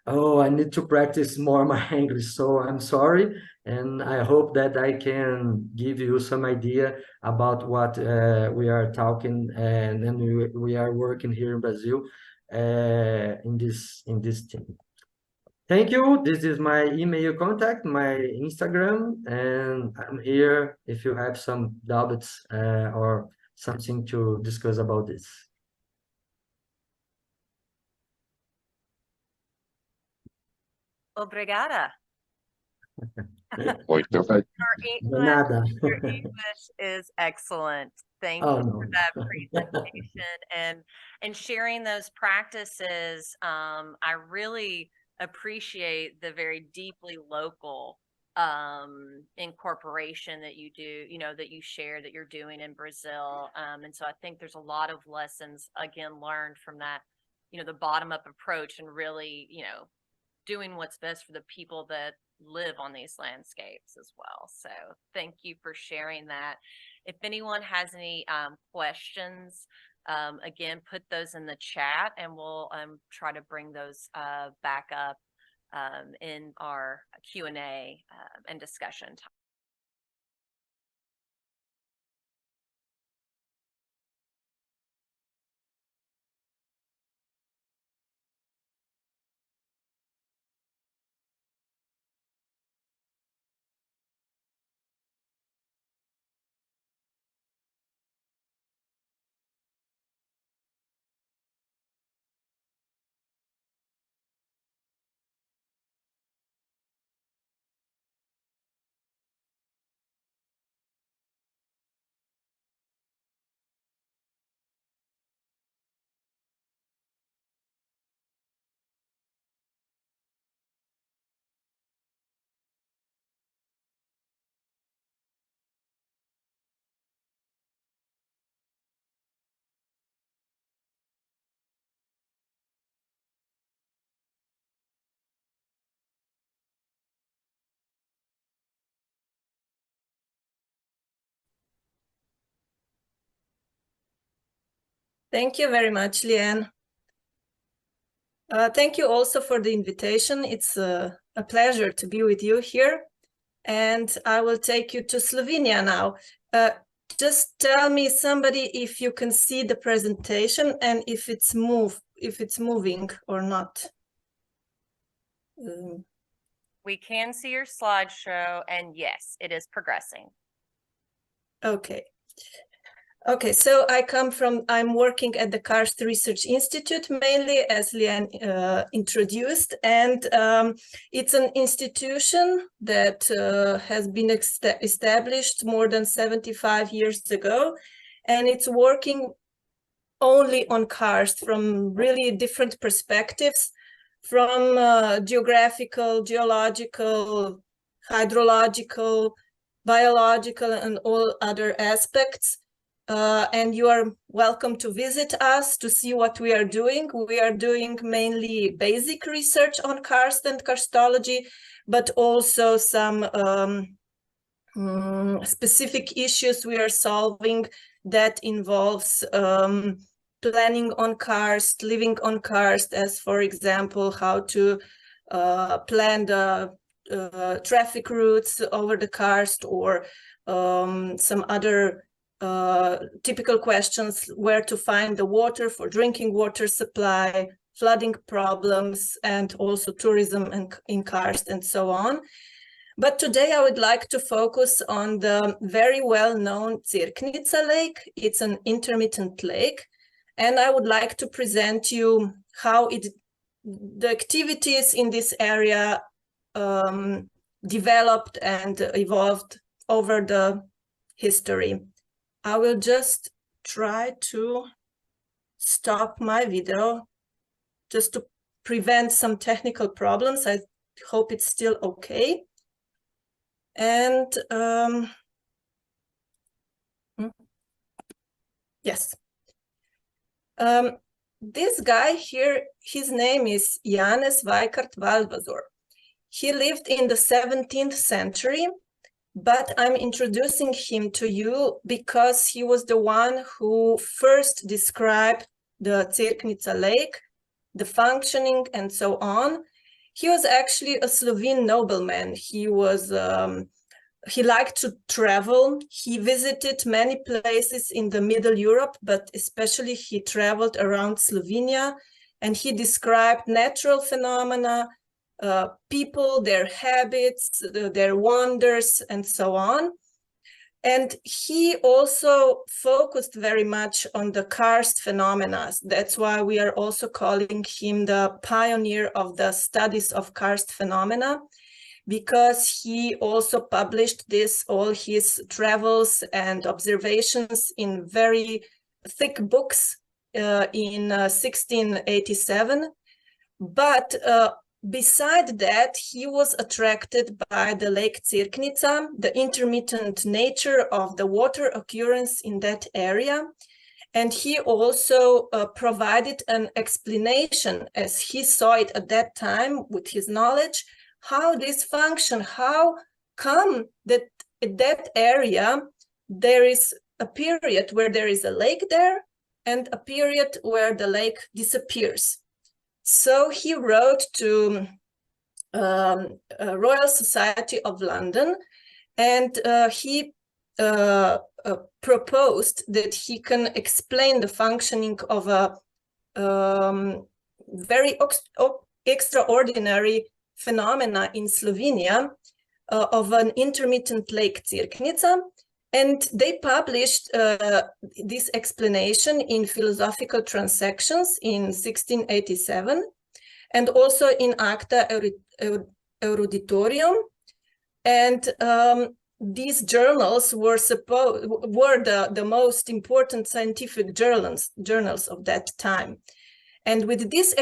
I need to practice more my English. So I'm sorry, and I hope that I can give you some idea about what we are talking, and then we are working here in Brazil in this team. Thank you. This is my email contact, my Instagram, and I'm here if you have some doubts or something to discuss about this. Obrigada. Muito bem. Your English is excellent. Thank you for that presentation and sharing those practices. I really appreciate the very deeply local incorporation that you do, that you share, that you're doing in Brazil. And so I think there's a lot of lessons, again, learned from that, the bottom-up approach, and really, doing what's best for the people that live on these landscapes as well. So thank you for sharing that. If anyone has any questions, again, put those in the chat, and we'll try to bring those back up in our Q&A and discussion time. Thank you very much, Leanne. Thank you also for the invitation. It's a pleasure to be with you here. And I will take you to Slovenia now. Just tell me, somebody, if you can see the presentation and if it's moving or not. We can see your slideshow, and yes, it is progressing. Okay. Okay, so I'm working at the Karst Research Institute, mainly, as Leanne introduced, and it's an institution that has been established more than 75 years ago, and it's working only on karst from really different perspectives, from geographical, geological, hydrological, biological, and all other aspects. And you are welcome to visit us to see what we are doing. We are doing mainly basic research on karst and karstology, but also some specific issues we are solving that involves planning on Karst, living on Karst, as for example, how to plan the traffic routes over the Karst, or some other typical questions, where to find the water for drinking water supply, flooding problems, and also tourism in Karst, and so on. But today I would like to focus on the very well-known Cerkvenik lake. It's an intermittent lake, and I would like to present you how the activities in this area developed and evolved over the history. I will just try to stop my video just to prevent some technical problems. I hope it's still okay. And yes. This guy here, his name is Janez Vajkard Valvazor. He lived in the 17th century, but I'm introducing him to you because he was the one who first described the Cerkvenik lake, the functioning, and so on. He was actually a Slovene nobleman. He liked to travel. He visited many places in the Middle Europe, but especially he traveled around Slovenia, and he described natural phenomena, people, their habits, their wonders, and so on. And he also focused very much on the Karst phenomena. That's why we are also calling him the pioneer of the studies of Karst phenomena, because he also published all his travels and observations in very thick books in 1687. But beside that, he was attracted by the Lake Cerkvenik, the intermittent nature of the water occurrence in that area. And he also provided an explanation, as he saw it at that time with his knowledge, how this function, how come that in that area there is a period where there is a lake there and a period where the lake disappears. So he wrote to Royal Society of London, and he proposed that he can explain the functioning of a very extraordinary phenomena in Slovenia of an intermittent lake Cerkvenik, and they published this explanation in Philosophical Transactions in 1687, and also in Acta Eruditorium. And these journals were the most important scientific journals of that time. And with these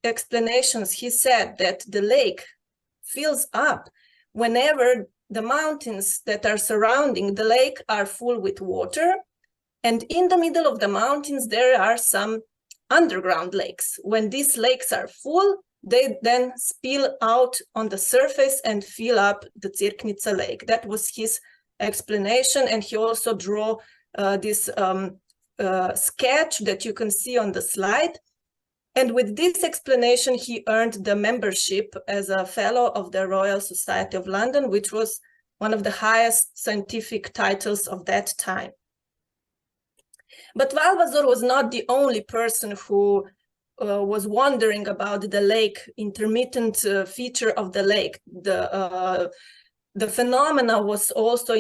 explanations, he said that the lake fills up whenever the mountains that are surrounding the lake are full with water. And in the middle of the mountains, there are some underground lakes. When these lakes are full, they then spill out on the surface and fill up the Cerkvenik lake. That was his explanation. And he also drew this sketch that you can see on the slide. And with this explanation, he earned the membership as a fellow of the Royal Society of London, which was one of the highest scientific titles of that time. But Valvazor was not the only person who was wondering about the lake, intermittent feature of the lake. The phenomena was also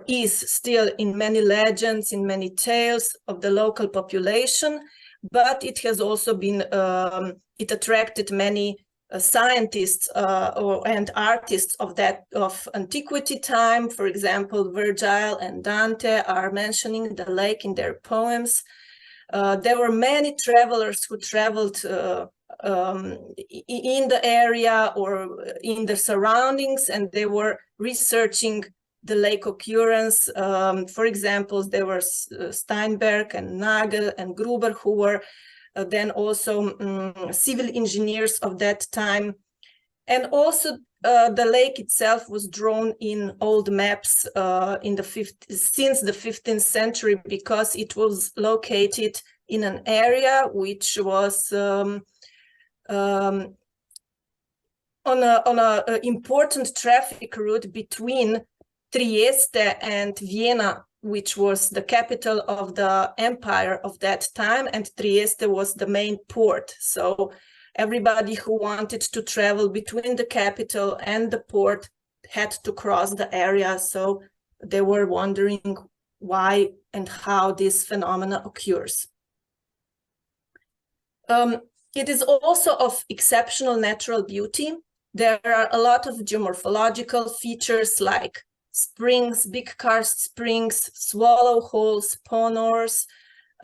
is still in many legends, in many tales of the local population. But it has also been, it attracted many scientists and artists of antiquity time. For example, Virgil and Dante are mentioning the lake in their poems. There were many travelers who traveled in the area or in the surroundings, and they were researching the lake occurrence. For example, there were Steinberg and Nagel and Gruber, who were then also civil engineers of that time. And also the lake itself was drawn in old maps since the 15th century, because it was located in an area which was on a important traffic route between Trieste and Vienna, which was the capital of the empire of that time, and Trieste was the main port. So everybody who wanted to travel between the capital and the port had to cross the area. So they were wondering why and how this phenomena occurs. It is also of exceptional natural beauty. There are a lot of geomorphological features like springs, big karst springs, swallow holes, ponors,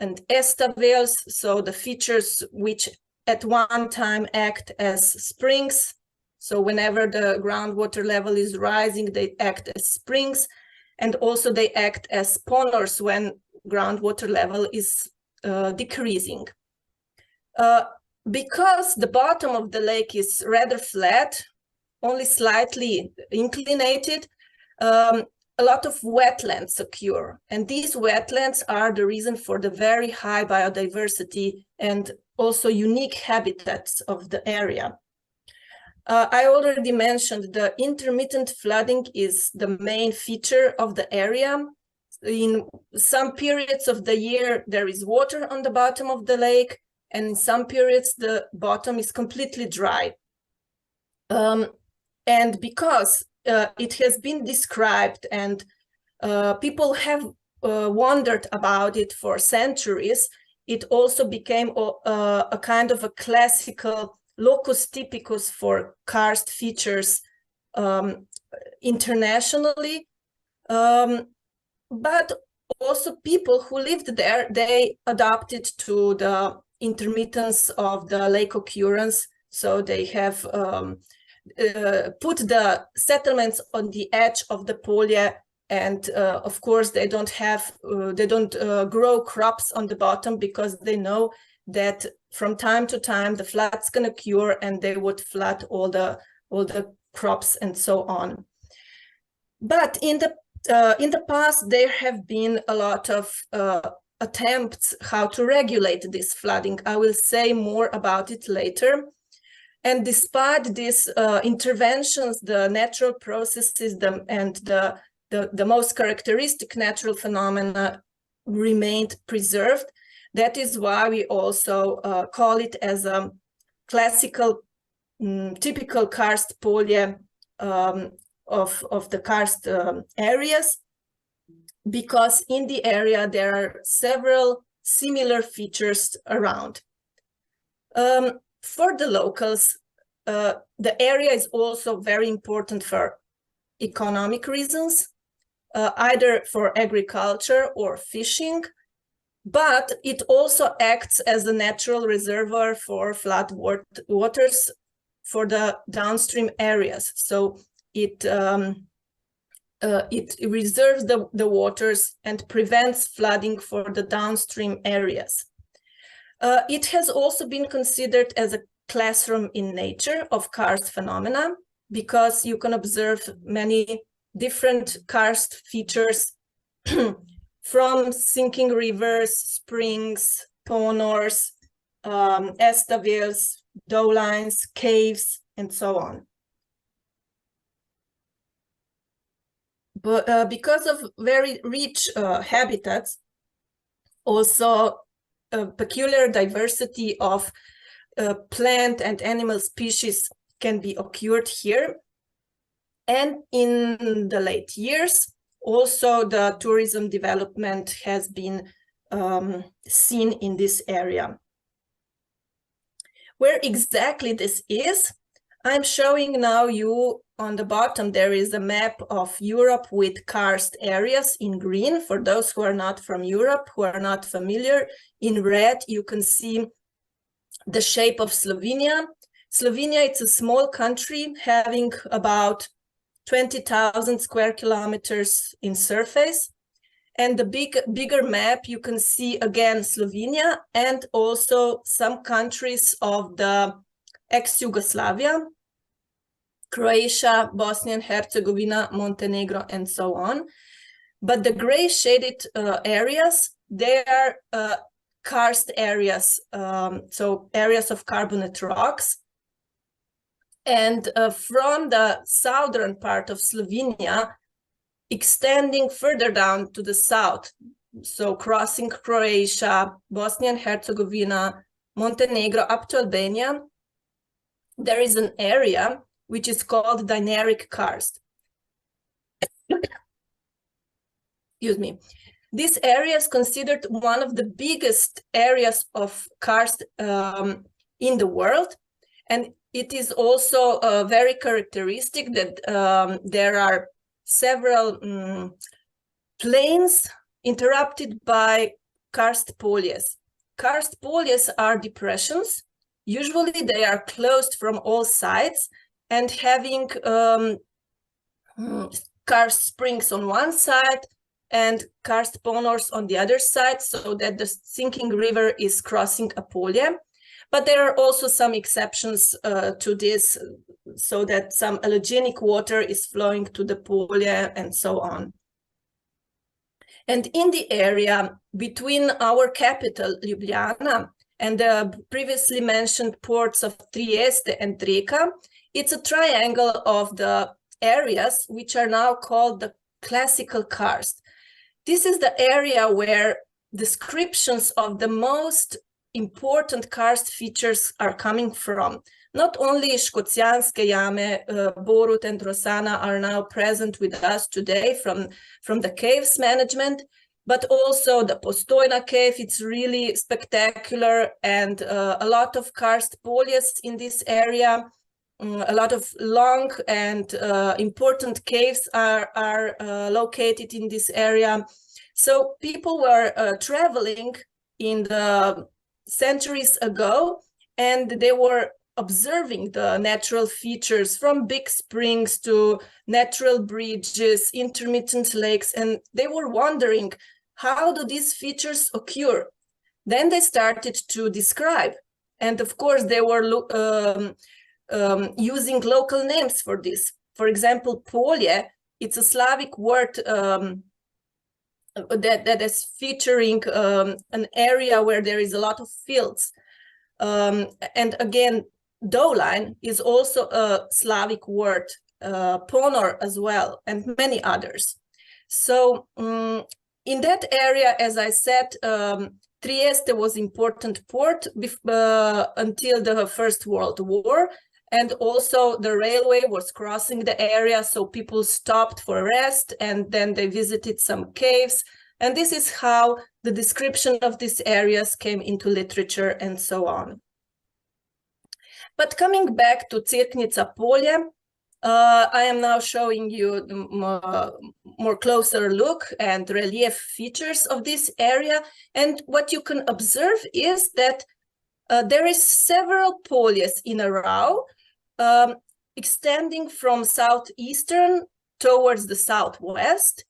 and estavales. So the features which at one time act as springs. So whenever the groundwater level is rising, they act as springs. And also they act as ponors when groundwater level is decreasing. Because the bottom of the lake is rather flat, only slightly inclinated, a lot of wetlands occur. And these wetlands are the reason for the very high biodiversity and also unique habitats of the area. I already mentioned the intermittent flooding is the main feature of the area. In some periods of the year, there is water on the bottom of the lake, and in some periods, the bottom is completely dry. And because it has been described and people have wondered about it for centuries, it also became a kind of a classical locus typicus for karst features internationally. But also people who lived there, they adapted to the intermittence of the lake occurrence. So they have put the settlements on the edge of the polje, and of course they don't grow crops on the bottom, because they know that from time to time the floods can occur and they would flood all the crops and so on. But in the past there have been a lot of attempts how to regulate this flooding. I will say more about it later. And despite these interventions, the natural processes and the most characteristic natural phenomena remained preserved. That is why we also call it as a classical, typical karst polje of the karst areas, because in the area there are several similar features around. For the locals, the area is also very important for economic reasons, either for agriculture or fishing, but it also acts as a natural reservoir for flood waters for the downstream areas. So it reserves the waters and prevents flooding for the downstream areas. It has also been considered as a classroom in nature of karst phenomena, because you can observe many different karst features from sinking rivers, springs, ponors, estavales, dolines, caves, and so on. But because of very rich habitats, also a peculiar diversity of plant and animal species can be occurred here. And in the late years, also the tourism development has been seen in this area. Where exactly this is, I'm showing now you on the bottom, there is a map of Europe with karst areas in green. For those who are not from Europe, who are not familiar, in red, you can see the shape of Slovenia. Slovenia, it's a small country having about 20,000 square kilometers in surface. And the bigger map, you can see again Slovenia and also some countries of the ex-Yugoslavia. Croatia, Bosnia and Herzegovina, Montenegro, and so on. But the gray shaded areas, they are karst areas, so areas of carbonate rocks. And from the southern part of Slovenia, extending further down to the south, so crossing Croatia, Bosnia and Herzegovina, Montenegro, up to Albania, there is an area which is called Dinaric karst. Excuse me. This area is considered one of the biggest areas of karst in the world, and it is also very characteristic that there are several plains interrupted by karst poljes. Karst poljes are depressions. Usually they are closed from all sides and having karst springs on one side and karst ponors on the other side, so that the sinking river is crossing a polje. But there are also some exceptions to this, so that some allogenic water is flowing to the polje and so on. And in the area between our capital, Ljubljana, and the previously mentioned ports of Trieste and Reaka, it's a triangle of the areas which are now called the classical karst. This is the area where descriptions of the most important karst features are coming from. Not only Škocjanske jame, Borut and Rosana are now present with us today from the caves management, but also the Postojna cave. It's really spectacular, and a lot of karst poljes in this area. A lot of long and important caves are located in this area. So people were traveling in the centuries ago, and they were observing the natural features, from big springs to natural bridges, intermittent lakes, and they were wondering, how do these features occur? Then they started to describe, and of course they were using local names for this. For example, polje, it's a Slavic word that is featuring an area where there is a lot of fields. And again, Doline is also a Slavic word, ponor as well, and many others. So in that area, as I said, Trieste was important port until the First World War. And also the railway was crossing the area, so people stopped for rest, and then they visited some caves. And this is how the description of these areas came into literature and so on. But coming back to Cerknica polje, I am now showing you the more closer look and relief features of this area. And what you can observe is that there is several poljes in a row, extending from southeastern towards the southwest,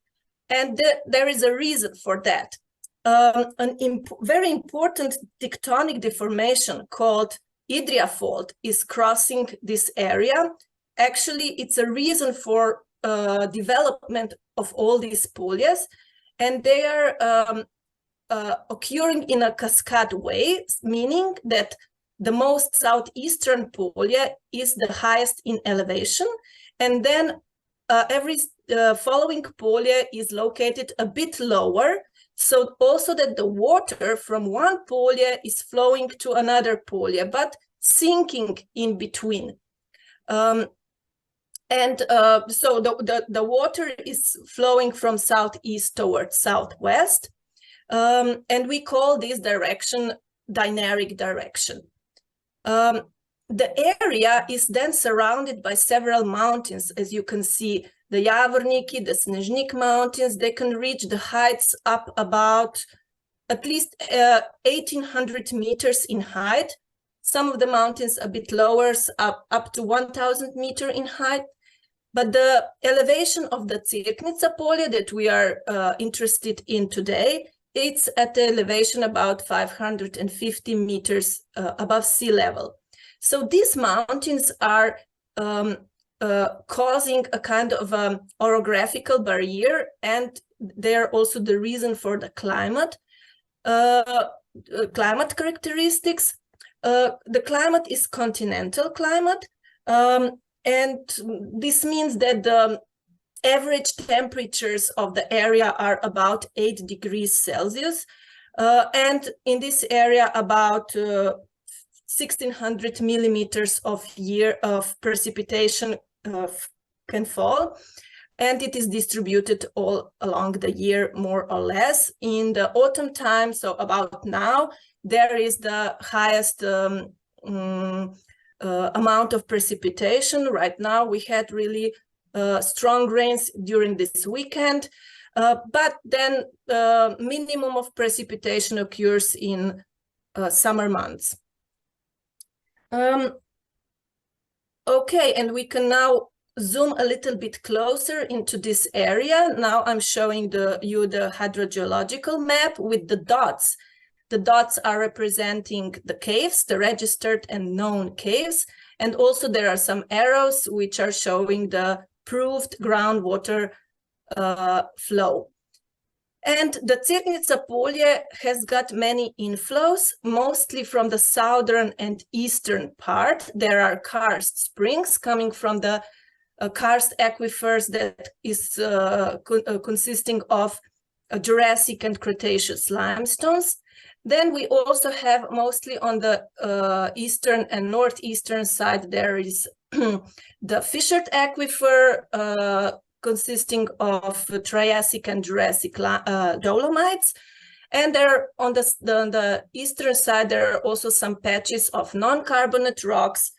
and there is a reason for that. Very important tectonic deformation called Idria Fault is crossing this area. Actually, it's a reason for development of all these poljes, and they are occurring in a cascade way, meaning that the most southeastern polje is the highest in elevation, and then every following polje is located a bit lower, so also that the water from one polje is flowing to another polje, but sinking in between. So the water is flowing from southeast towards southwest, and we call this direction Dinaric direction. The area is then surrounded by several mountains, as you can see, the Javorniki, the Snežnik mountains. They can reach the heights up about at least 1,800 meters in height. Some of the mountains a bit lower, up to 1,000 meters in height. But the elevation of the Cerknica polje that we are interested in today, it's at the elevation about 550 meters above sea level. So these mountains are causing a kind of orographical barrier, and they're also the reason for the climate characteristics. The climate is continental climate, and this means that the average temperatures of the area are about 8 degrees Celsius, and in this area about 1,600 millimeters of precipitation can fall, and it is distributed all along the year, more or less. In the autumn time, so about now, there is the highest amount of precipitation. Right now, we had really strong rains during this weekend, but then minimum of precipitation occurs in summer months. Okay, and we can now zoom a little bit closer into this area. Now I'm showing you the hydrogeological map with the dots. The dots are representing the caves, the registered and known caves, and also there are some arrows which are showing the proved groundwater flow. And the Cerkvenik polje has got many inflows, mostly from the southern and eastern part. There are karst springs coming from the karst aquifers that is consisting of Jurassic and Cretaceous limestones. Then we also have, mostly on the eastern and northeastern side, there is the fissured aquifer consisting of Triassic and Jurassic dolomites. And there on the eastern side, there are also some patches of non-carbonate rocks.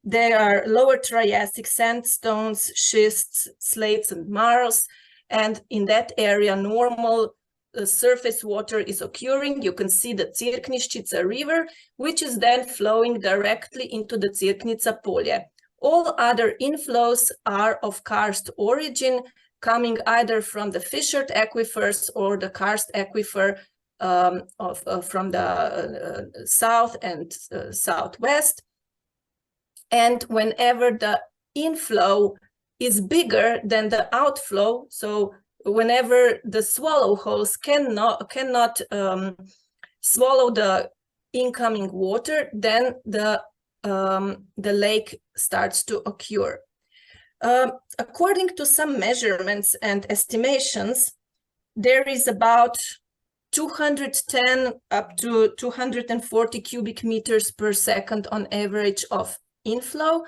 There are lower Triassic sandstones, schists, slates, and marls. And in that area, normal surface water is occurring. You can see the Cerkvenik River, which is then flowing directly into the Cerkvenik polje. All other inflows are of karst origin, coming either from the fissured aquifers or the karst aquifer from the south and southwest. And whenever the inflow is bigger than the outflow, so whenever the swallow holes cannot swallow the incoming water, then the lake starts to occur. According to some measurements and estimations, there is about 210 up to 240 cubic meters per second on average of inflow.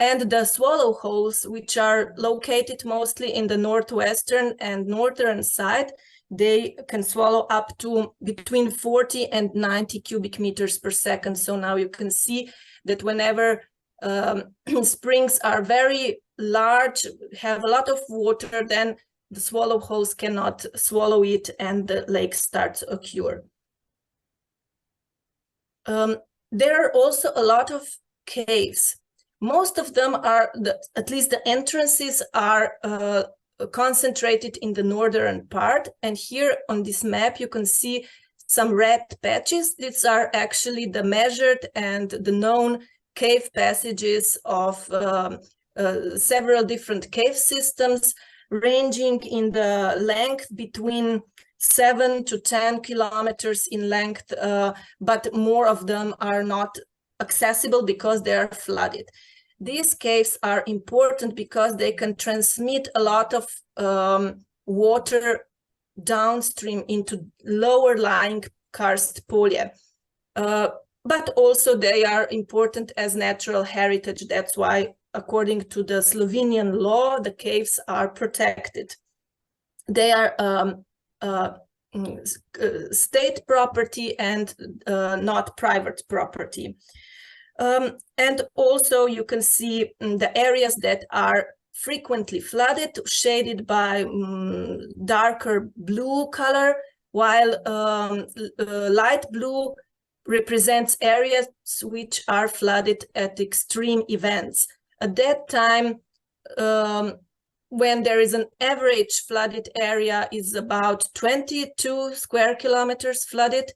And the swallow holes, which are located mostly in the northwestern and northern side, they can swallow up to between 40 and 90 cubic meters per second. So now you can see that whenever springs are very large, have a lot of water, then the swallow holes cannot swallow it and the lake starts to occur. There are also a lot of caves. Most of them are, at least the entrances are concentrated in the northern part. And here on this map, you can see some red patches. These are actually the measured and the known cave passages of several different cave systems, ranging in the length between 7 to 10 kilometers in length, but more of them are not accessible because they are flooded. These caves are important because they can transmit a lot of water downstream into lower lying karst polje. But also they are important as natural heritage. That's why, according to the Slovenian law, the caves are protected. They are state property and not private property. And also you can see the areas that are frequently flooded, shaded by darker blue color, while light blue represents areas which are flooded at extreme events. At that time, when there is an average flooded area is about 22 square kilometers flooded,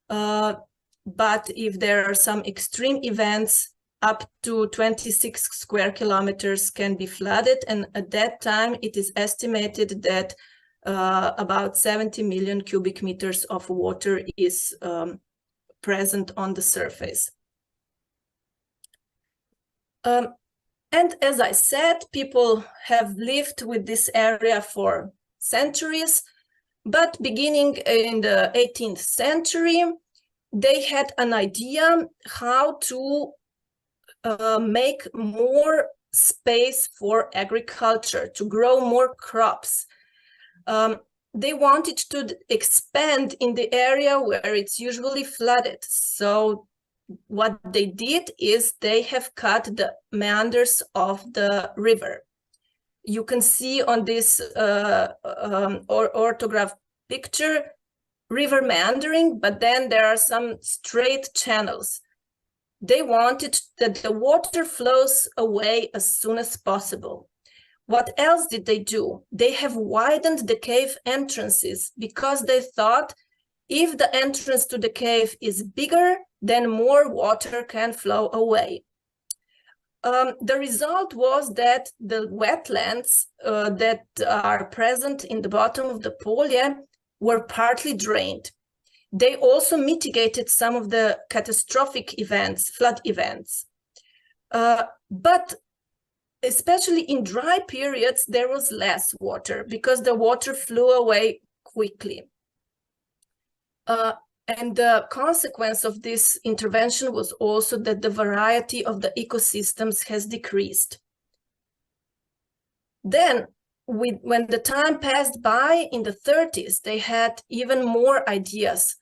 but if there are some extreme events, up to 26 square kilometers can be flooded. And at that time, it is estimated that about 70 million cubic meters of water is present on the surface. And as I said, people have lived with this area for centuries, but beginning in the 18th century, they had an idea how to make more space for agriculture, to grow more crops. They wanted to expand in the area where it's usually flooded. So what they did is they have cut the meanders of the river. You can see on this orthograph picture, river meandering, but then there are some straight channels. They wanted that the water flows away as soon as possible. What else did they do? They have widened the cave entrances because they thought if the entrance to the cave is bigger, then more water can flow away. The result was that the wetlands that are present in the bottom of the polje were partly drained. They also mitigated some of the catastrophic events, flood events. But especially in dry periods, there was less water because the water flew away quickly. And the consequence of this intervention was also that the variety of the ecosystems has decreased. Then, when the time passed by in the 30s, they had even more ideas.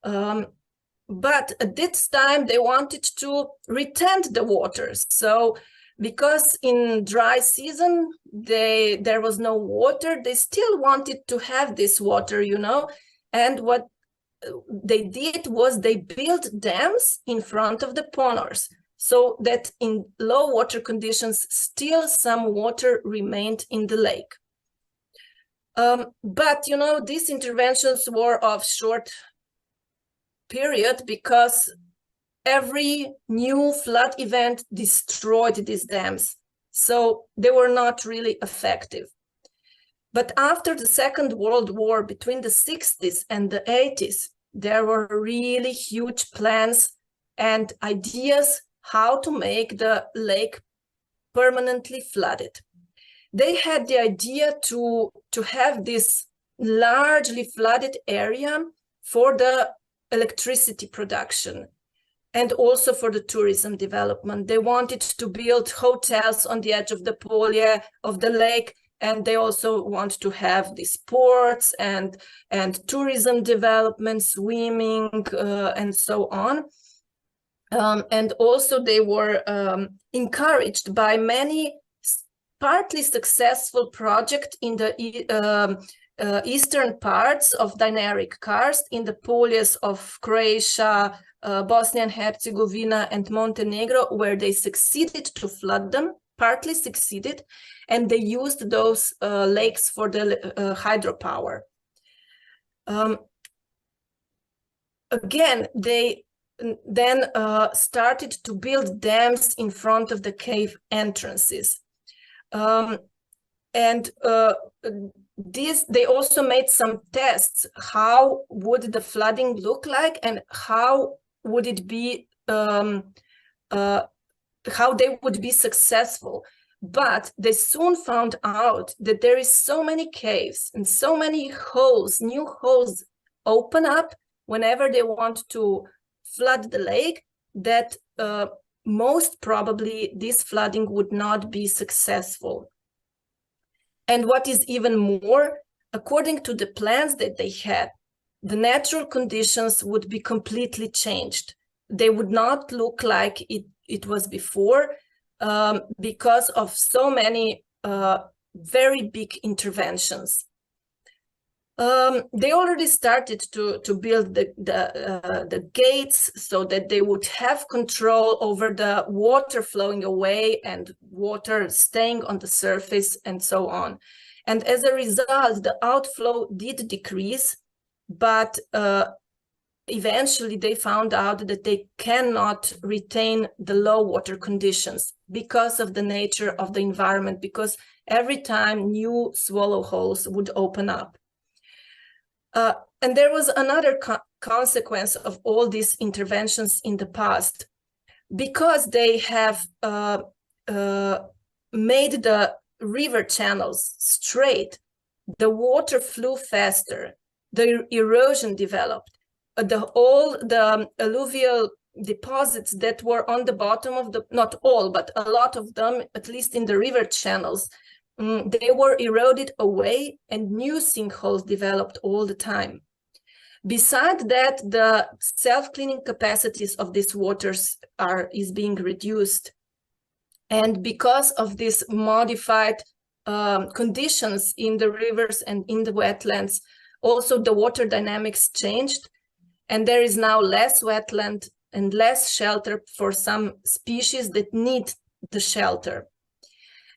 But at this time, they wanted to retain the waters. So, because in dry season, there was no water, they still wanted to have this water, you know, and what they did was they built dams in front of the ponors so that in low water conditions, still some water remained in the lake. But, you know, these interventions were of short period because every new flood event destroyed these dams. So they were not really effective. But after the Second World War, between the 60s and the 80s, there were really huge plans and ideas how to make the lake permanently flooded. They had the idea to have this largely flooded area for the electricity production and also for the tourism development. They wanted to build hotels on the edge of the polje of the lake, and they also want to have these ports and tourism development, swimming, and so on. And also they were encouraged by many partly successful projects in the eastern parts of dynamic karst, in the poljes of Croatia, Bosnia and Herzegovina, and Montenegro, where they succeeded to flood them, partly succeeded, and they used those lakes for the hydropower. Again, they then started to build dams in front of the cave entrances. They also made some tests. How would the flooding look like, and how would it be, how they would be successful. But they soon found out that there is so many caves and so many holes, new holes open up whenever they want to flood the lake, that most probably this flooding would not be successful. And what is even more, according to the plans that they had, the natural conditions would be completely changed. They would not look like it was before because of so many very big interventions. They already started to build the gates so that they would have control over the water flowing away and water staying on the surface and so on. And as a result, the outflow did decrease, but eventually they found out that they cannot retain the low water conditions because of the nature of the environment, because every time new swallow holes would open up. And there was another consequence of all these interventions in the past. Because they have made the river channels straight, the water flew faster, the erosion developed. All the alluvial deposits that were on the bottom of the, not all, but a lot of them, at least in the river channels, they were eroded away and new sinkholes developed all the time. Besides that, the self-cleaning capacities of these waters is being reduced. And because of these modified conditions in the rivers and in the wetlands, also the water dynamics changed. And there is now less wetland and less shelter for some species that need the shelter.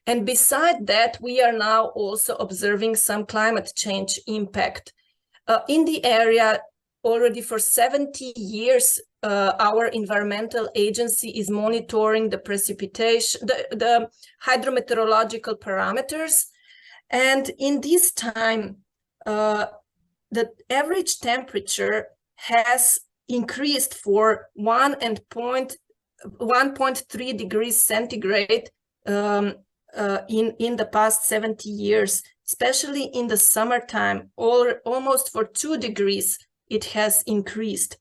And beside that, we are now also observing some climate change impact. In the area, already for 70 years, our environmental agency is monitoring the precipitation, the hydrometeorological parameters. And in this time, the average temperature has increased for 1.3 degrees centigrade in the past 70 years, especially in the summertime, almost for 2 degrees it has increased.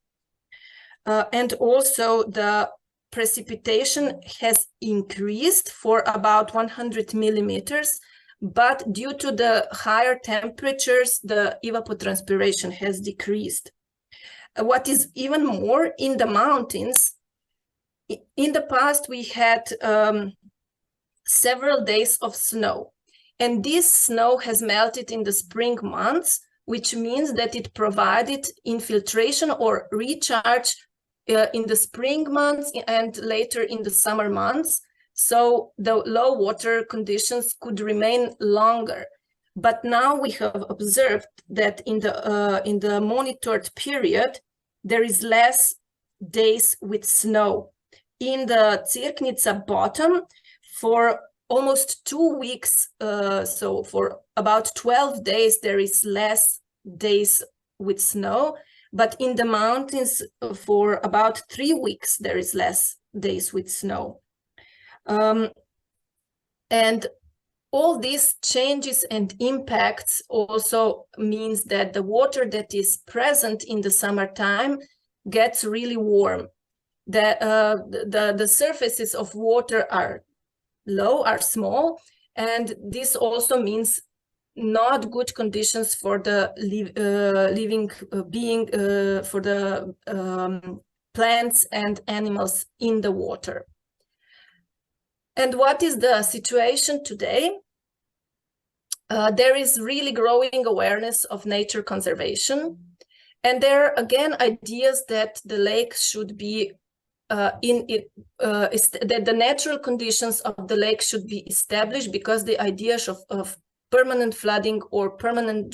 And also the precipitation has increased for about 100 millimeters, but due to the higher temperatures, the evapotranspiration has decreased. What is even more, in the mountains, in the past we had several days of snow, and this snow has melted in the spring months, which means that it provided infiltration or recharge in the spring months and later in the summer months. So the low water conditions could remain longer. But now we have observed that in the monitored period, there is less days with snow. In the Cerkvenik bottom, for almost 2 weeks, so for about 12 days, there is less days with snow. But in the mountains, for about 3 weeks, there is less days with snow. And all these changes and impacts also means that the water that is present in the summertime gets really warm. The surfaces of water are low, are small, and this also means not good conditions for the living being, for the plants and animals in the water. And what is the situation today? There is really growing awareness of nature conservation. And there are, again, ideas that the lake should be that the natural conditions of the lake should be established, because the ideas of permanent flooding or permanent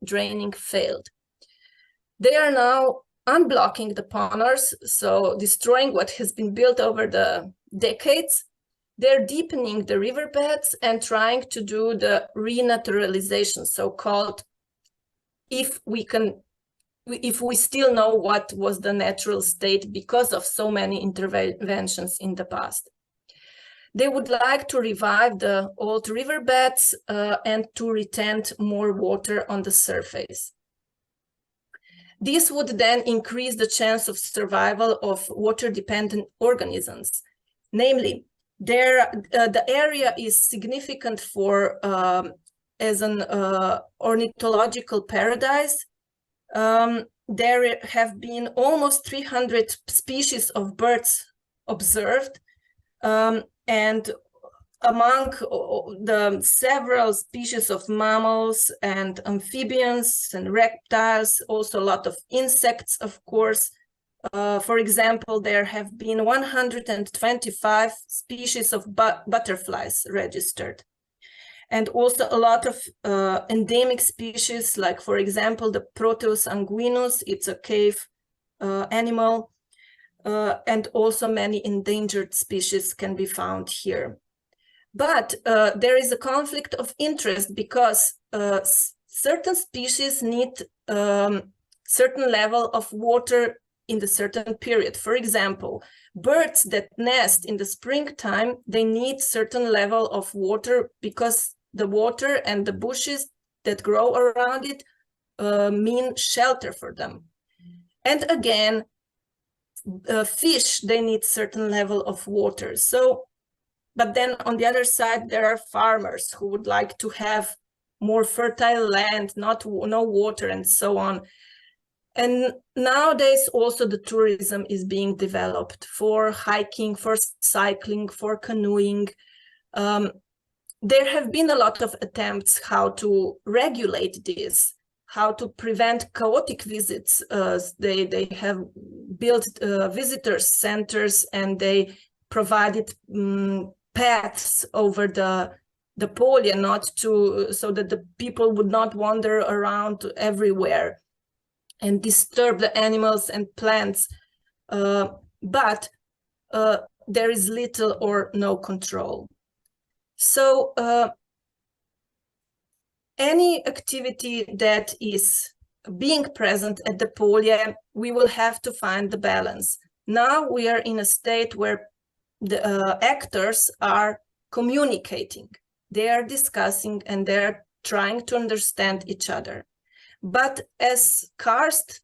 draining failed. They are now unblocking the ponders, so destroying what has been built over the decades. They're deepening the riverbeds and trying to do the renaturalization, so-called, if we still know what was the natural state because of so many interventions in the past. They would like to revive the old riverbeds and to retain more water on the surface. This would then increase the chance of survival of water-dependent organisms. Namely, the area is significant for as an ornithological paradise. There have been almost 300 species of birds observed, and among the several species of mammals and amphibians and reptiles, also a lot of insects, of course. For example, there have been 125 species of butterflies registered. And also a lot of endemic species, like, for example, the Proteus anguinus. It's a cave animal, and also many endangered species can be found here. But there is a conflict of interest because certain species need certain level of water in the certain period. For example, birds that nest in the springtime, they need certain level of water because the water and the bushes that grow around it mean shelter for them. And again, fish, they need certain level of water. So, but then on the other side, there are farmers who would like to have more fertile land, no water and so on. And nowadays also the tourism is being developed for hiking, for cycling, for canoeing. There have been a lot of attempts how to regulate this, how to prevent chaotic visits. They have built visitor centers and they provided paths over the polya, so that the people would not wander around everywhere and disturb the animals and plants. But there is little or no control. So any activity that is being present at the polya, we will have to find the balance. Now we are in a state where the actors are communicating. They are discussing and they're trying to understand each other. But as karst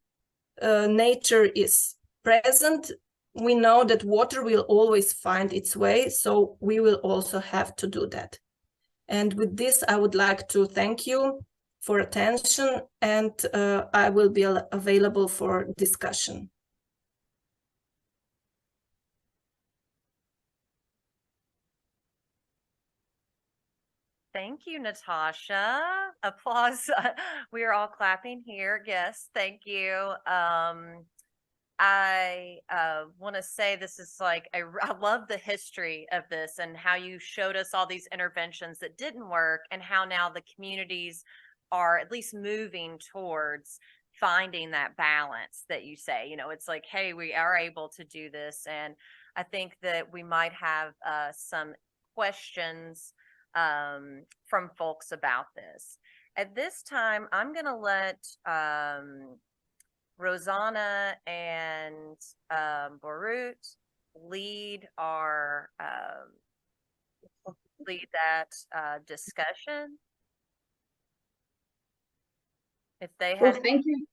nature is present, we know that water will always find its way, so we will also have to do that. And with this, I would like to thank you for attention, and I will be available for discussion. Thank you, Natasha. Applause. We are all clapping here. Yes, thank you. I want to say this is like, I love the history of this and how you showed us all these interventions that didn't work and how now the communities are at least moving towards finding that balance that you say. You know, it's like, hey, we are able to do this. And I think that we might have some questions from folks about this. At this time, I'm going to let Rosana and Borut lead that discussion. If they had. Well, thank you.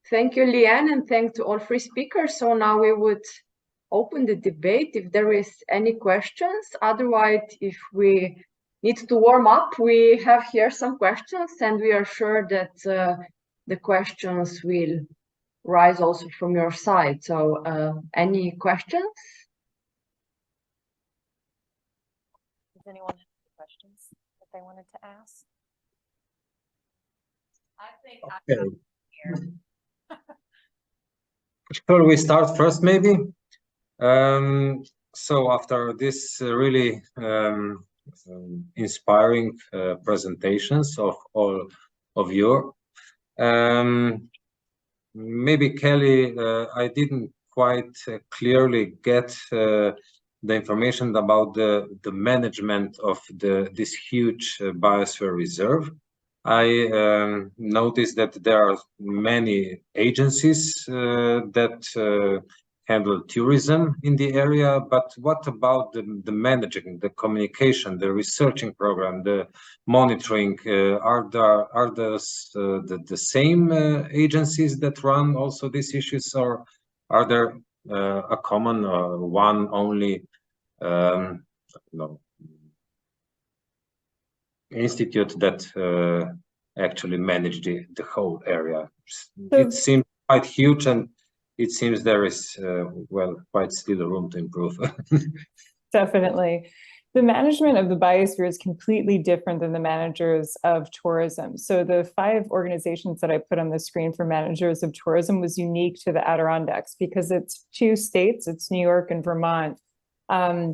Thank you, Leanne, and thank to all three speakers. So now we would open the debate if there is any questions. Otherwise, if we need to warm up, we have here some questions, and we are sure that the questions will rise also from your side. So any questions? Does anyone have any questions that they wanted to ask? I think okay. I got here. Shall we start first, maybe? So after this really inspiring presentations of all of you, maybe Kelly, I didn't quite clearly get the information about the management of this huge biosphere reserve. I noticed that there are many agencies that handle tourism in the area, but what about the managing, the communication, the researching program, the monitoring? Are those the same agencies that run also these issues, or are there a common one only institute that actually manage the whole area? It seems quite huge, and it seems there is, well, quite still room to improve. Definitely. The management of the biosphere is completely different than the managers of tourism. So the 5 organizations that I put on the screen for managers of tourism was unique to the Adirondacks because it's 2 states, it's New York and Vermont.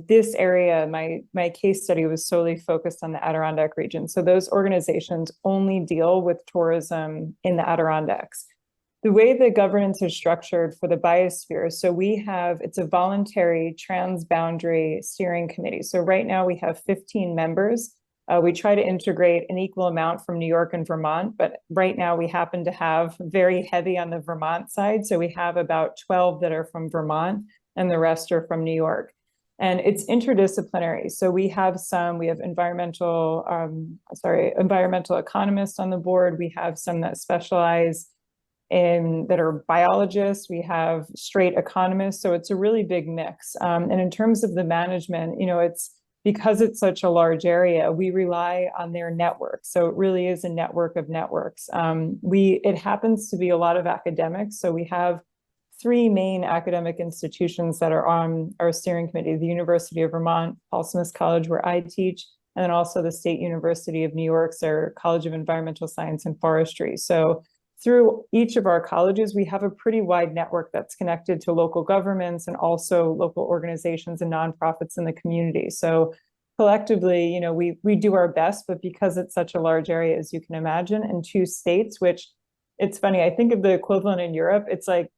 This area, my case study was solely focused on the Adirondack region. So those organizations only deal with tourism in the Adirondacks. The way the governance is structured for the Biosphere, so it's a voluntary transboundary steering committee. So right now we have 15 members. We try to integrate an equal amount from New York and Vermont, but right now we happen to have very heavy on the Vermont side. So we have about 12 that are from Vermont and the rest are from New York. And it's interdisciplinary. So we have environmental economists on the board. We have some that specialize that are biologists. We have straight economists. So it's a really big mix. And in terms of the management, because it's such a large area, we rely on their network. So it really is a network of networks. It happens to be a lot of academics. So we have 3 main academic institutions that are on our steering committee: the University of Vermont, Paul Smith College, where I teach, and then also the State University of New York's their College of Environmental Science and Forestry. So through each of our colleges, we have a pretty wide network that's connected to local governments and also local organizations and nonprofits in the community. So collectively, we do our best, but because it's such a large area, as you can imagine, and 2 states, which it's funny, I think of the equivalent in Europe, it's like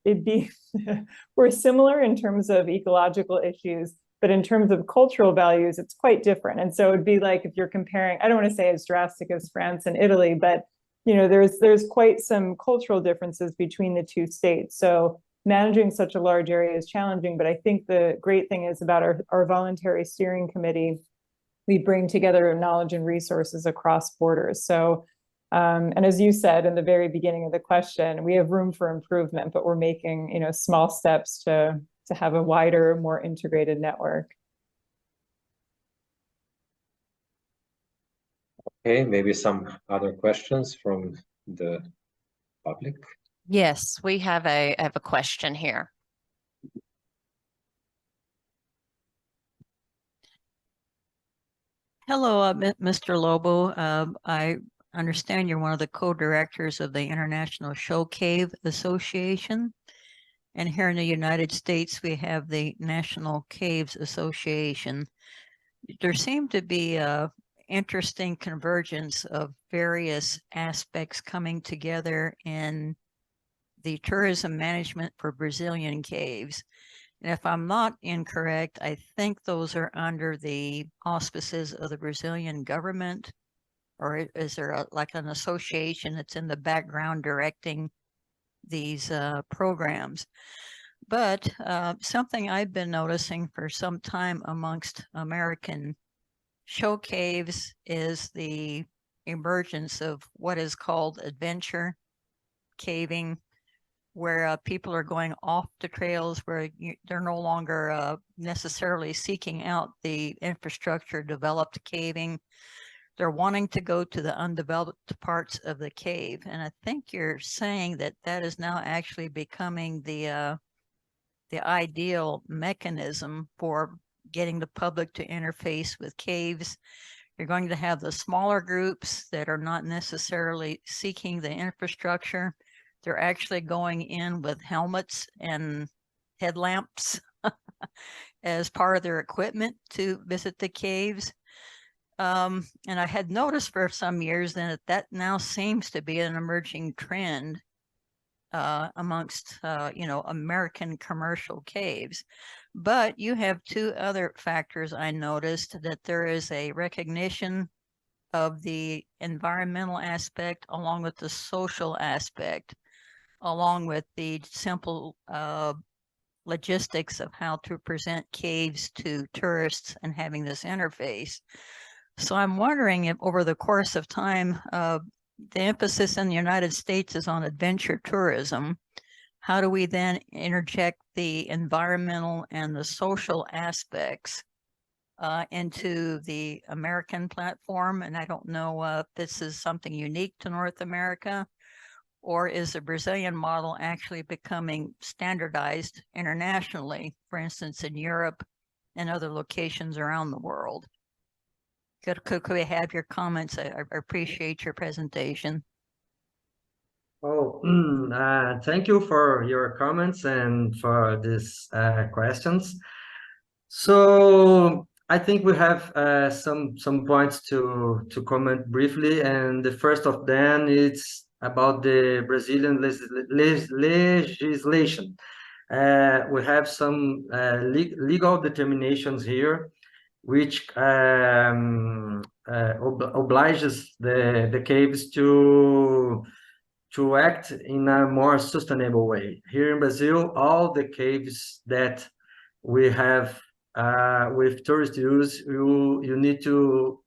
we're similar in terms of ecological issues, but in terms of cultural values, it's quite different. And so it'd be like if you're comparing, I don't want to say as drastic as France and Italy, but there's quite some cultural differences between the 2 states. So managing such a large area is challenging, but I think the great thing is about our voluntary steering committee, we bring together knowledge and resources across borders. So, and as you said in the very beginning of the question, we have room for improvement, but we're making, small steps to have a wider, more integrated network. Okay, maybe some other questions from the public. Yes, we have a question here. Hello, Mr. Lobo. I understand you're one of the co-directors of the International Show Cave Association. And here in the United States, we have the National Caves Association. There seemed to be a interesting convergence of various aspects coming together in the tourism management for Brazilian caves. And if I'm not incorrect, I think those are under the auspices of the Brazilian government, or is there like an association that's in the background directing these programs? But something I've been noticing for some time amongst American show caves is the emergence of what is called adventure caving, where people are going off the trails, where they're no longer necessarily seeking out the infrastructure developed caving. They're wanting to go to the undeveloped parts of the cave. And I think you're saying that that is now actually becoming the ideal mechanism for getting the public to interface with caves. You're going to have the smaller groups that are not necessarily seeking the infrastructure. They're actually going in with helmets and headlamps as part of their equipment to visit the caves. And I had noticed for some years then that now seems to be an emerging trend amongst, American commercial caves. But you have 2 other factors I noticed: that there is a recognition of the environmental aspect along with the social aspect, along with the simple logistics of how to present caves to tourists and having this interface. So I'm wondering if over the course of time, the emphasis in the United States is on adventure tourism. How do we then interject the environmental and the social aspects into the American platform? And I don't know if this is something unique to North America, or is the Brazilian model actually becoming standardized internationally, for instance, in Europe and other locations around the world? Could we have your comments? I appreciate your presentation. Oh, thank you for your comments and for these questions. So I think we have some points to comment briefly, and the first of them is about the Brazilian legislation. We have some legal determinations here, which obliges the caves to act in a more sustainable way. Here in Brazil, all the caves that we have with tourist use, you need to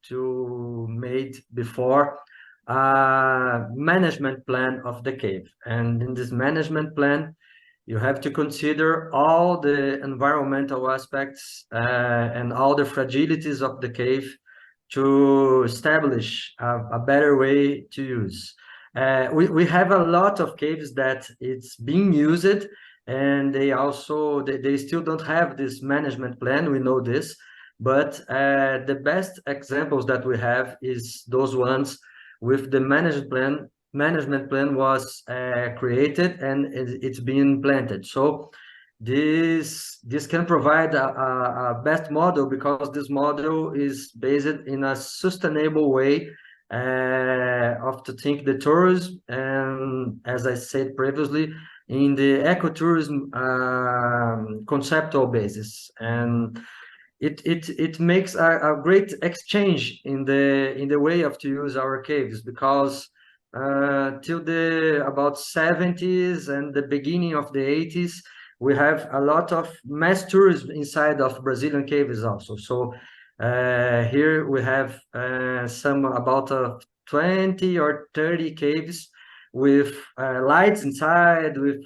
made before management plan of the cave, and in this management plan you have to consider all the environmental aspects and all the fragilities of the cave to establish a better way to use. We have a lot of caves that it's being used, and they still don't have this management plan. We know this, but the best examples that we have is those ones with the management plan was created and it's being planted. So this can provide a best model, because this model is based in a sustainable way of to think the tourism, and as I said previously, in the ecotourism conceptual basis, and it makes a great exchange in the way of to use our caves, because till the about 70s and the beginning of the 80s, we have a lot of mass tourism inside of Brazilian caves also. So here we have some about 20 or 30 caves with lights inside, with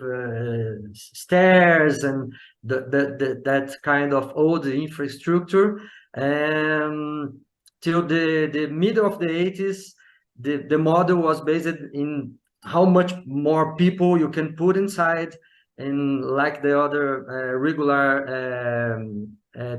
stairs and that kind of old infrastructure. And till the middle of the 80s, the model was based in how much more people you can put inside, and like the other regular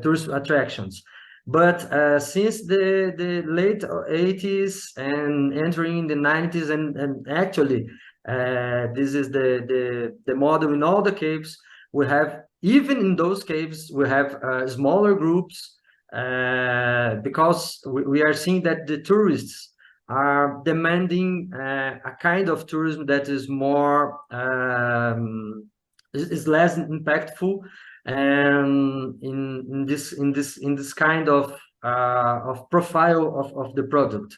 tourist attractions. But since the late 80s and entering the 90s, and actually this is the model in all the caves, we have, even in those caves, we have smaller groups, because we are seeing that the tourists are demanding a kind of tourism that is more is less impactful, and in this kind of profile of the product.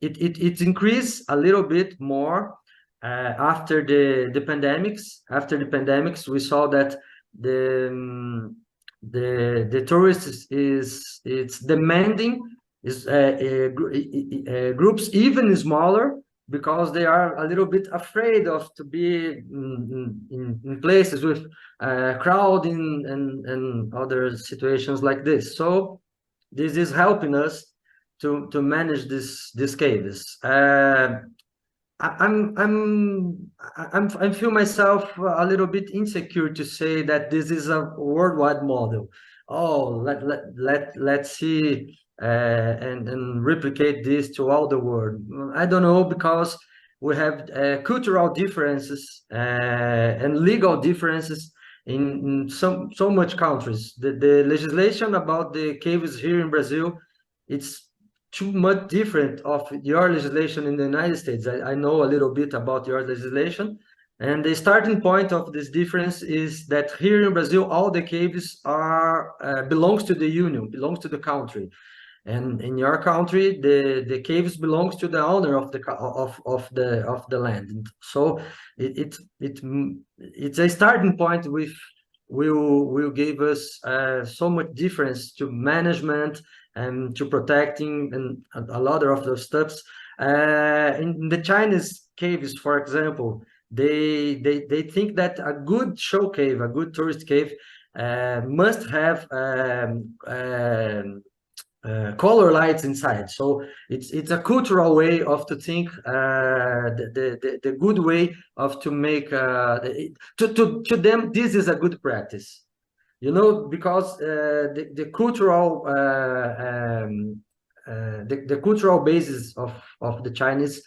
It increased a little bit more after the pandemics. After the pandemics, we saw that the tourists it's demanding groups even smaller, because they are a little bit afraid of to be in places with crowding and other situations like this. So this is helping us to manage these caves. I feel myself a little bit insecure to say that this is a worldwide model. Oh, let's see and replicate this to all the world. I don't know, because we have cultural differences and legal differences in so much countries. The legislation about the caves here in Brazil, it's too much different of your legislation in the United States. I know a little bit about your legislation, and the starting point of this difference is that here in Brazil, all the caves are belongs to the union, belongs to the country. And in your country, the caves belongs to the owner of the land. So it's a starting point with will give us so much difference to management and to protecting and a lot of those stuffs. In the Chinese caves, for example, they think that a good show cave, a good tourist cave, must have color lights inside. So it's a cultural way of to think, the good way of to make to them this is a good practice, you know, because the cultural basis of the Chinese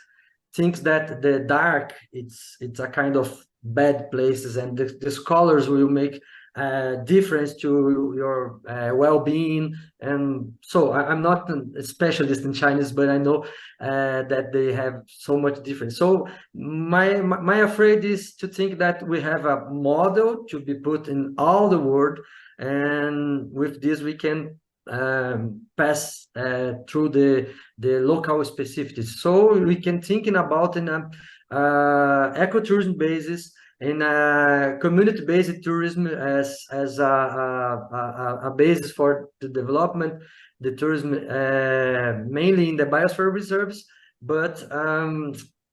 thinks that the dark it's a kind of bad places, and the scholars will make difference to your well-being. And so I'm not a specialist in Chinese, but I know that they have so much difference. So my afraid is to think that we have a model to be put in all the world, and with this we can pass through the local specificities. So we can thinking about in a ecotourism basis, in a community-based tourism as a basis for the development, the tourism mainly in the biosphere reserves. But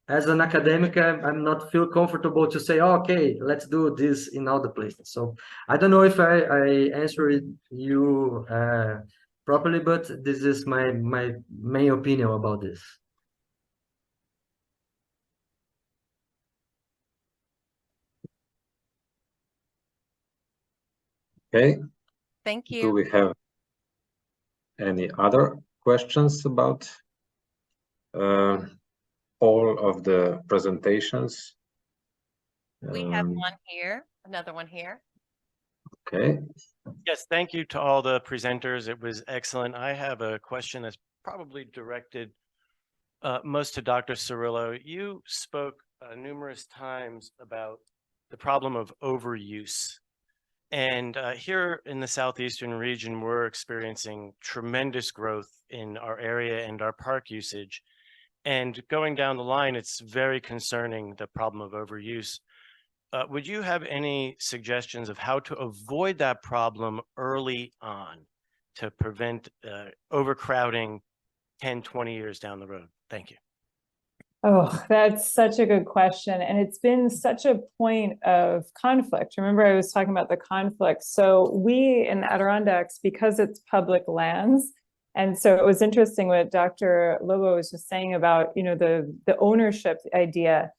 as an academic, I'm not feel comfortable to say, oh, okay, let's do this in all the places. So I don't know if I answered you properly, but this is my main opinion about this. Okay. Thank Do you. we have any other questions about all of the presentations? We have one here, another one here. Okay. Yes, thank you to all the presenters. It was excellent. I have a question that's probably directed most to Dr. Cerialo. You spoke numerous times about the problem of overuse. And here in the southeastern region, we're experiencing tremendous growth in our area and our park usage. And going down the line, it's very concerning, the problem of overuse. Would you have any suggestions of how to avoid that problem early on to prevent overcrowding 10, 20 years down the road? Thank you. Oh, that's such a good question. And it's been such a point of conflict. Remember, I was talking about the conflict. So we in the Adirondacks, because it's public lands, and so it was interesting what Dr. Lobo was just saying about, you know, the ownership idea.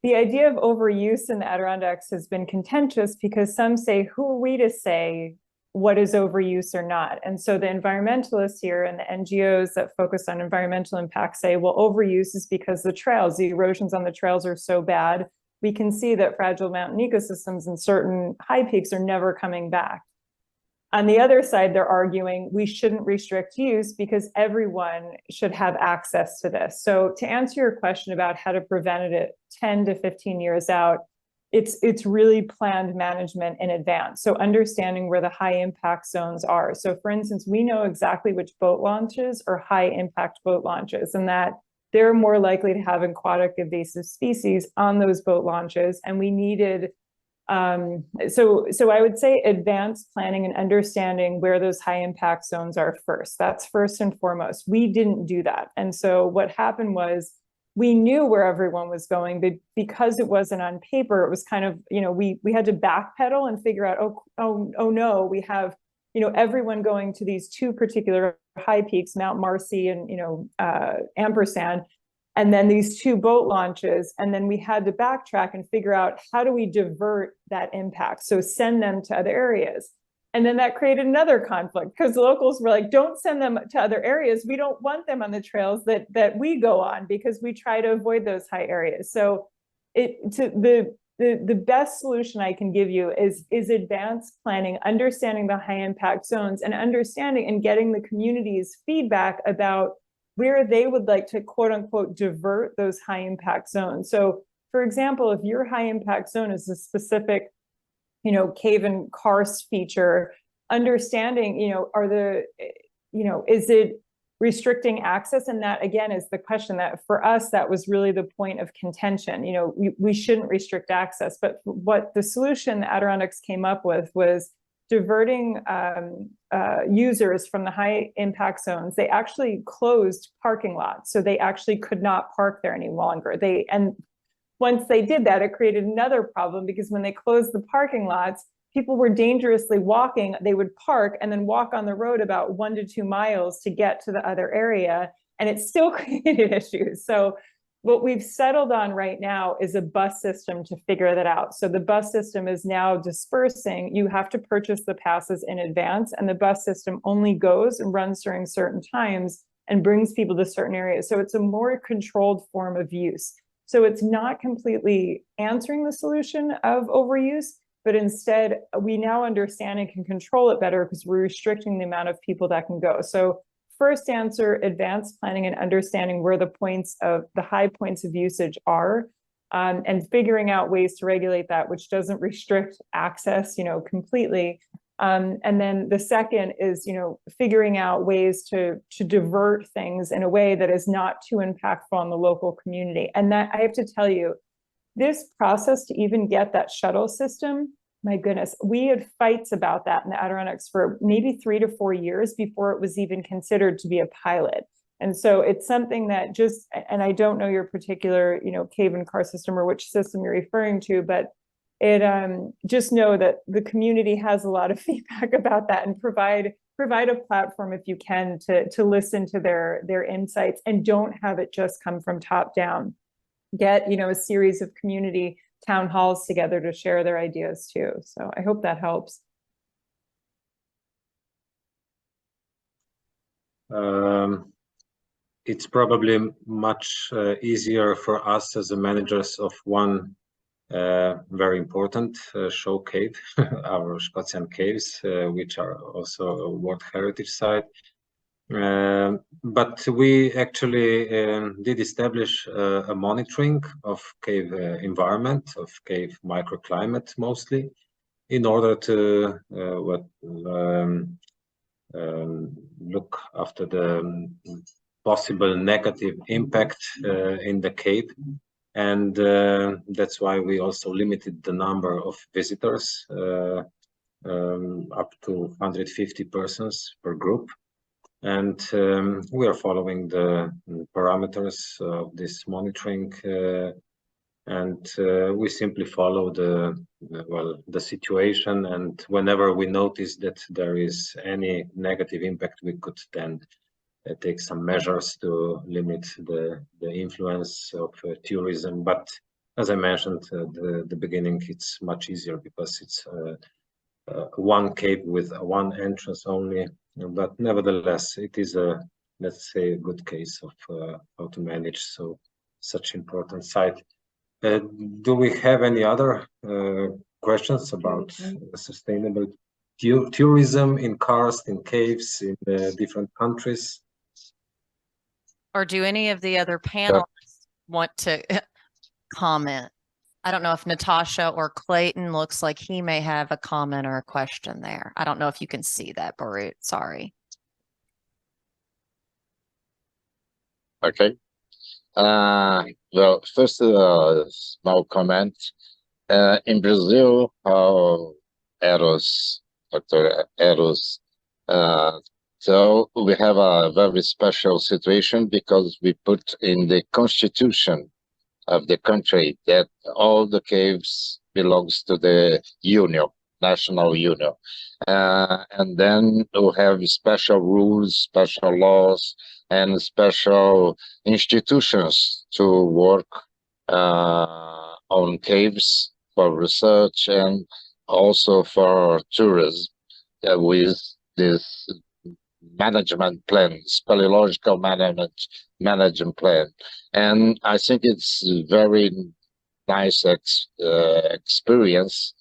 The idea of overuse in the Adirondacks has been contentious because some say, who are we to say what is overuse or not? And so the environmentalists here and the NGOs that focus on environmental impact say, well, overuse is because the trails, the erosions on the trails are so bad. We can see that fragile mountain ecosystems and certain high peaks are never coming back. On the other side, they're arguing we shouldn't restrict use because everyone should have access to this. So to answer your question about how to prevent it 10 to 15 years out, it's really planned management in advance. So understanding where the high impact zones are. So for instance, we know exactly which boat launches are high impact boat launches, and that they're more likely to have aquatic invasive species on those boat launches. And we needed so I would say advanced planning and understanding where those high impact zones are first. That's first and foremost. We didn't do that. And so what happened was we knew where everyone was going, but because it wasn't on paper, it was kind of, you know, we had to backpedal and figure out, oh no, we have, you know, everyone going to these two particular high peaks, Mount Marcy and, you know, Ampersand, and then these two boat launches. And then we had to backtrack and figure out how do we divert that impact? So send them to other areas. And then that created another conflict because locals were like, don't send them to other areas. We don't want them on the trails that we go on because we try to avoid those high areas. So the best solution I can give you is advanced planning, understanding the high impact zones and understanding and getting the community's feedback about where they would like to quote unquote divert those high impact zones. So for example, if your high impact zone is a specific, you know, cave and karst feature, understanding, you know, is it restricting access? And that again is the question that for us, that was really the point of contention. You know, we shouldn't restrict access, but what the solution the Adirondacks came up with was diverting users from the high impact zones. They actually closed parking lots. So they actually could not park there any longer. And once they did that, it created another problem because when they closed the parking lots, people were dangerously walking. They would park and then walk on the road about 1 to 2 miles to get to the other area. And it still created issues. So what we've settled on right now is a bus system to figure that out. So the bus system is now dispersing. You have to purchase the passes in advance, and the bus system only goes and runs during certain times and brings people to certain areas. So it's a more controlled form of use. So it's not completely answering the solution of overuse, but instead we now understand and can control it better because we're restricting the amount of people that can go. So first answer, advanced planning and understanding where the high points of usage are, and figuring out ways to regulate that, which doesn't restrict access, completely. And then the second is, figuring out ways to divert things in a way that is not too impactful on the local community. And that, I have to tell you, this process to even get that shuttle system, my goodness, we had fights about that in the Adirondacks for maybe 3 to 4 years before it was even considered to be a pilot. And so it's something that just, and I don't know your particular, cave and karst system or which system you're referring to, but it just know that the community has a lot of feedback about that, and provide a platform if you can to listen to their insights, and don't have it just come from top down. Get a series of community town halls together to share their ideas too. So I hope that helps. It's probably much easier for us as the managers of one very important show cave, our Scotian caves, which are also a World Heritage Site. But we actually did establish a monitoring of cave environment, of cave microclimate mostly, in order to look after the possible negative impact in the cave. And that's why we also limited the number of visitors up to 150 persons per group. And we are following the parameters of this monitoring, and we simply follow the situation. And whenever we notice that there is any negative impact, we could then take some measures to limit the influence of tourism. But as I mentioned at the beginning, it's much easier because it's one cave with one entrance only. But nevertheless, it is let's say, a good case of how to manage such important site. Do we have any other questions about sustainable tourism in karst, in caves, in different countries? Or do any of the other panelists want to comment? I don't know if Natasha or Clayton looks like he may have a comment or a question there. I don't know if you can see that, Borut. Sorry. Okay. Well, first, small comment. In Brazil, Dr. Eros, so we have a very special situation because we put in the constitution of the country that all the caves belongs to the union, national union. And then we have special rules, special laws, and special institutions to work on caves for research and also for tourism with this management plan, speleological management plan. And I think it's a very nice experience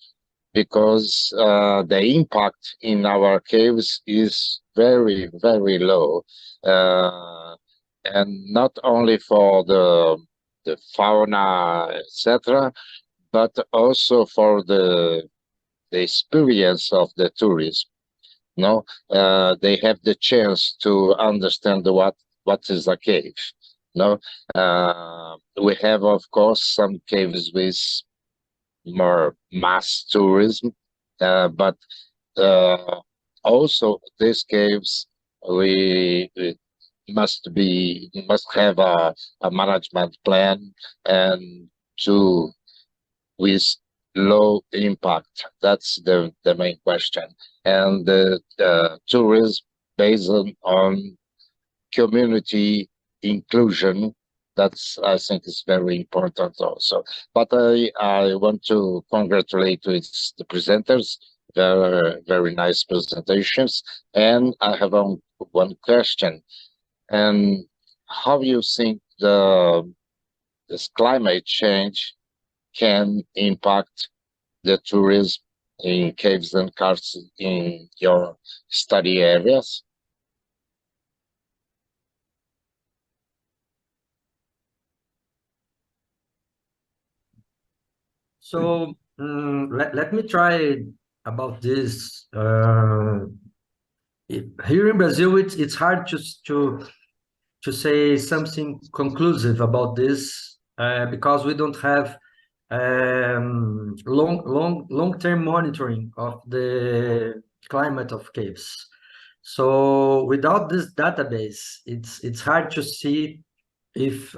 because the impact in our caves is very, very low. And not only for the fauna, etc., but also for the experience of the tourism. No, they have the chance to understand what is a cave. No, we have, of course, some caves with more mass tourism, but also these caves we must have a management plan and with low impact. That's the main question. And the tourism based on community inclusion, that's, I think, is very important also. But I want to congratulate the presenters. Very, very nice presentations. And I have one question. And how you think this climate change can impact the tourism in caves and karsts in your study areas? So let me try about this. Here in Brazil, it's hard to say something conclusive about this because we don't have long-term monitoring of the climate of caves. So without this database, it's hard to see if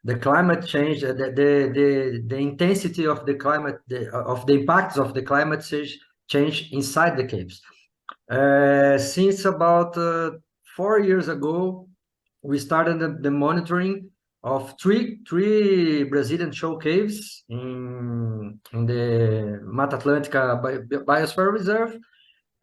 the climate change, the intensity of the climate, of the impacts of the climate change inside the caves. Since about 4 years ago, we started the monitoring of three Brazilian show caves in the Mata Atlântica Biosphere Reserve.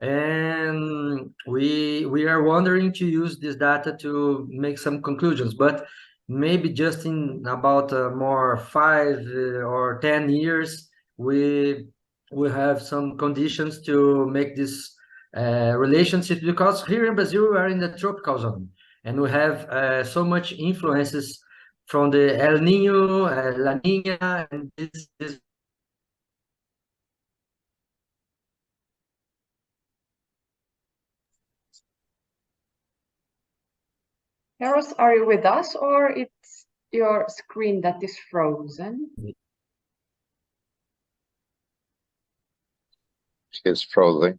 And we are wondering to use this data to make some conclusions, but maybe just in about more 5 or 10 years, we will have some conditions to make this relationship, because here in Brazil we are in the tropical zone and we have so much influences from the El Nino, La Nina, and this Eros, are you with us, or it's your screen that is frozen? It's frozen.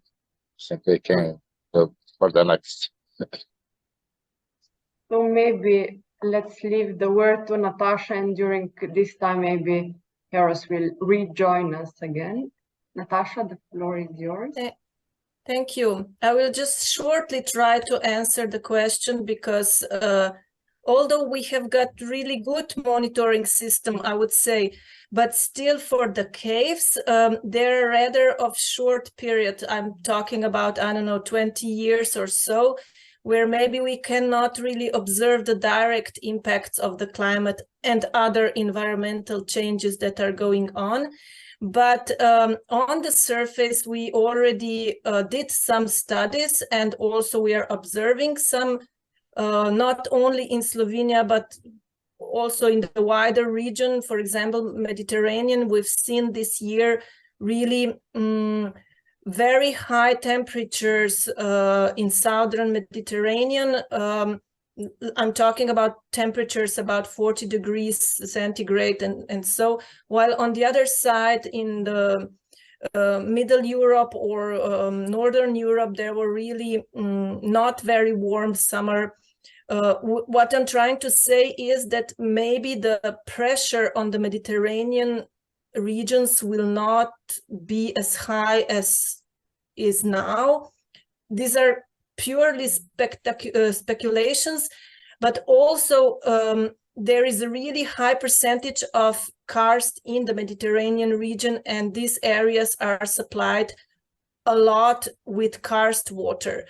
I think we can go for the next. So maybe let's leave the word to Natasha, and during this time maybe Eros will rejoin us again. Natasha, the floor is yours. Thank you. I will just shortly try to answer the question, because although we have got really good monitoring system, I would say, but still for the caves, they're rather of short period. I'm talking about, I don't know, 20 years or so, where maybe we cannot really observe the direct impacts of the climate and other environmental changes that are going on. But on the surface, we already did some studies, and also we are observing some, not only in Slovenia, but also in the wider region. For example, Mediterranean, we've seen this year really very high temperatures in southern Mediterranean. I'm talking about temperatures about 40 degrees centigrade, and so, while on the other side in the Middle Europe or Northern Europe, there were really not very warm summer. What I'm trying to say is that maybe the pressure on the Mediterranean regions will not be as high as is now. These are purely speculations, but also there is a really high percentage of karst in the Mediterranean region, and these areas are supplied a lot with karst water.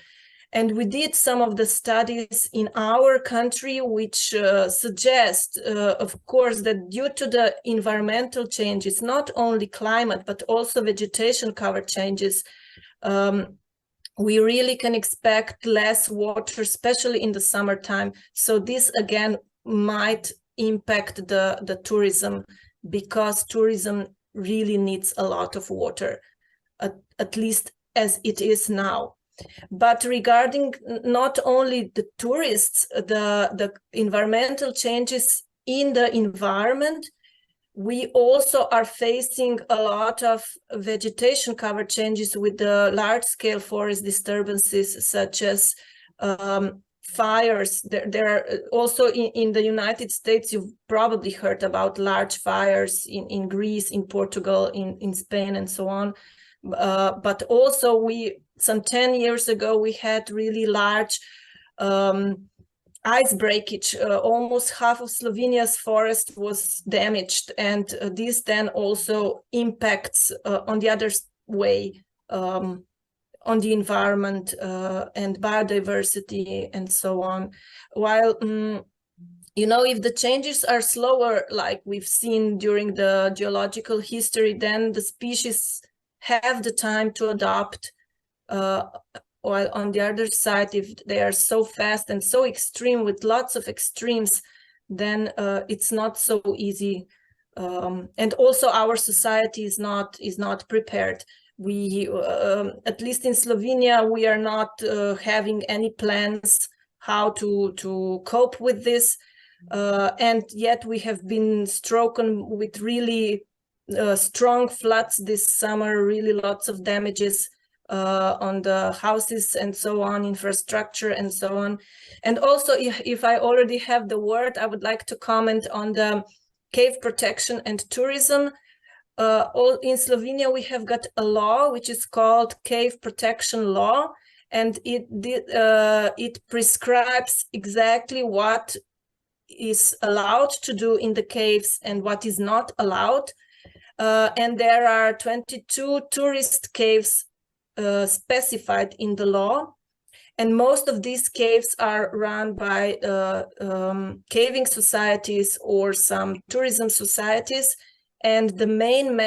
And we did some of the studies in our country which suggest, of course, that due to the environmental changes, not only climate, but also vegetation cover changes, we really can expect less water, especially in the summertime. So this again might impact the tourism, because tourism really needs a lot of water, at least as it is now. But regarding not only the tourists, the environmental changes in the environment, we also are facing a lot of vegetation cover changes with the large-scale forest disturbances, such as fires. There are also in the United States, you've probably heard about large fires in Greece, in Portugal, in Spain, and so on. But also some 10 years ago, we had really large ice breakage. Almost half of Slovenia's forest was damaged, and this then also impacts on the other way on the environment and biodiversity and so on. While you know, if the changes are slower, like we've seen during the geological history, then the species have the time to adopt, while on the other side, if they are so fast and so extreme with lots of extremes, then it's not so easy. And also our society is not prepared. We, at least in Slovenia, we are not having any plans how to cope with this. And yet we have been stricken with really strong floods this summer, really lots of damages on the houses and so on, infrastructure and so on. And also, if I already have the word, I would like to comment on the cave protection and tourism. In Slovenia, we have got a law which is called Cave Protection Law, and it prescribes exactly what is allowed to do in the caves and what is not allowed. And there are 22 tourist caves specified in the law. And most of these caves are run by caving societies or some tourism societies. And the main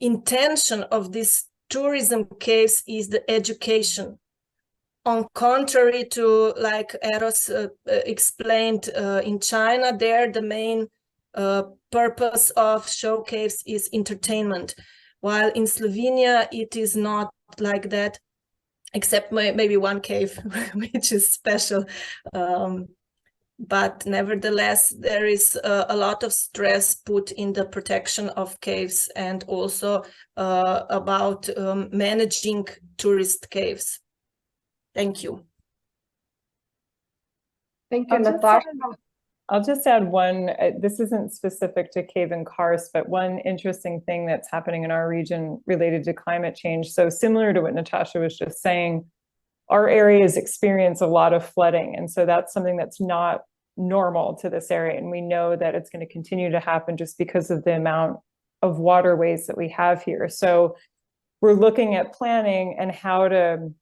intention of these tourism caves is the education. On contrary to, like Eros explained, in China, there the main purpose of show caves is entertainment. While in Slovenia, it is not like that, except maybe one cave, which is special. But nevertheless, there is a lot of stress put in the protection of caves and also about managing tourist caves. Thank you. Thank you, Natasha. I'll just add one, this isn't specific to Cave and Karst, but one interesting thing that's happening in our region related to climate change. So similar to what Natasha was just saying, our areas experience a lot of flooding. And so that's something that's not normal to this area. And we know that it's going to continue to happen just because of the amount of waterways that we have here. So we're looking at planning and how to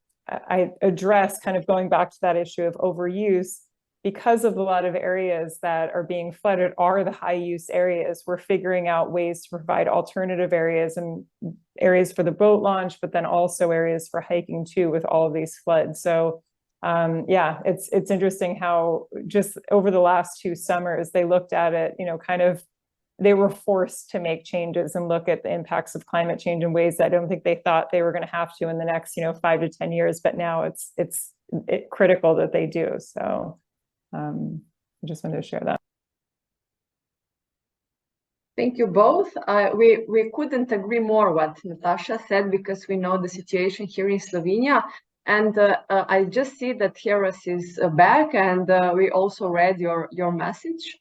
address, kind of going back to that issue of overuse. Because of a lot of areas that are being flooded are the high use areas, we're figuring out ways to provide alternative areas and areas for the boat launch, but then also areas for hiking too with all of these floods. So yeah, it's interesting how just over the last 2 summers, they looked at it, you know, kind of, they were forced to make changes and look at the impacts of climate change in ways that I don't think they thought they were going to have to in the next, 5 to 10 years, but now it's critical that they do. So I just wanted to share that. Thank you both. We couldn't agree more what Natasha said, because we know the situation here in Slovenia. And I just see that Heros is back, and we also read your message.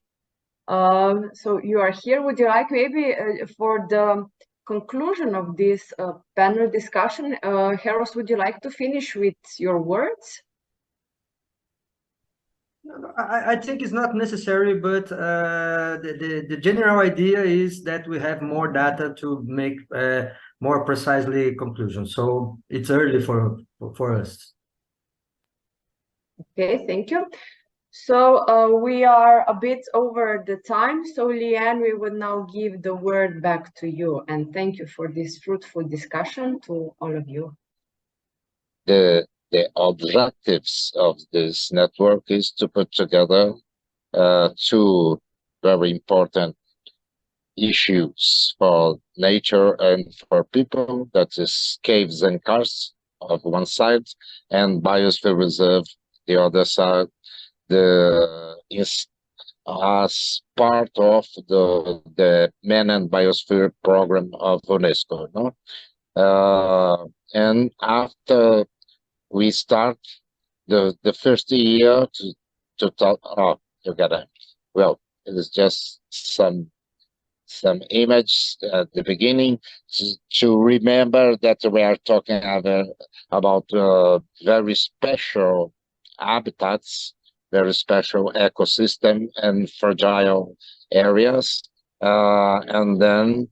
So you are here. Would you like maybe for the conclusion of this panel discussion, Heros, would you like to finish with your words? I think it's not necessary, but the general idea is that we have more data to make more precisely conclusions. So it's early for us. Okay, thank you. So we are a bit over the time. So Leanne, we would now give the word back to you. And thank you for this fruitful discussion to all of you. The objectives of this network is to put together 2 very important issues for nature and for people, that is caves and karsts of one side, and biosphere reserve the other side, as part of the Man and Biosphere program of UNESCO. No? And after we start the first year to talk. Oh, you gotta. Well, it is just some image at the beginning to remember that we are talking about very special habitats, very special ecosystem and fragile areas, and then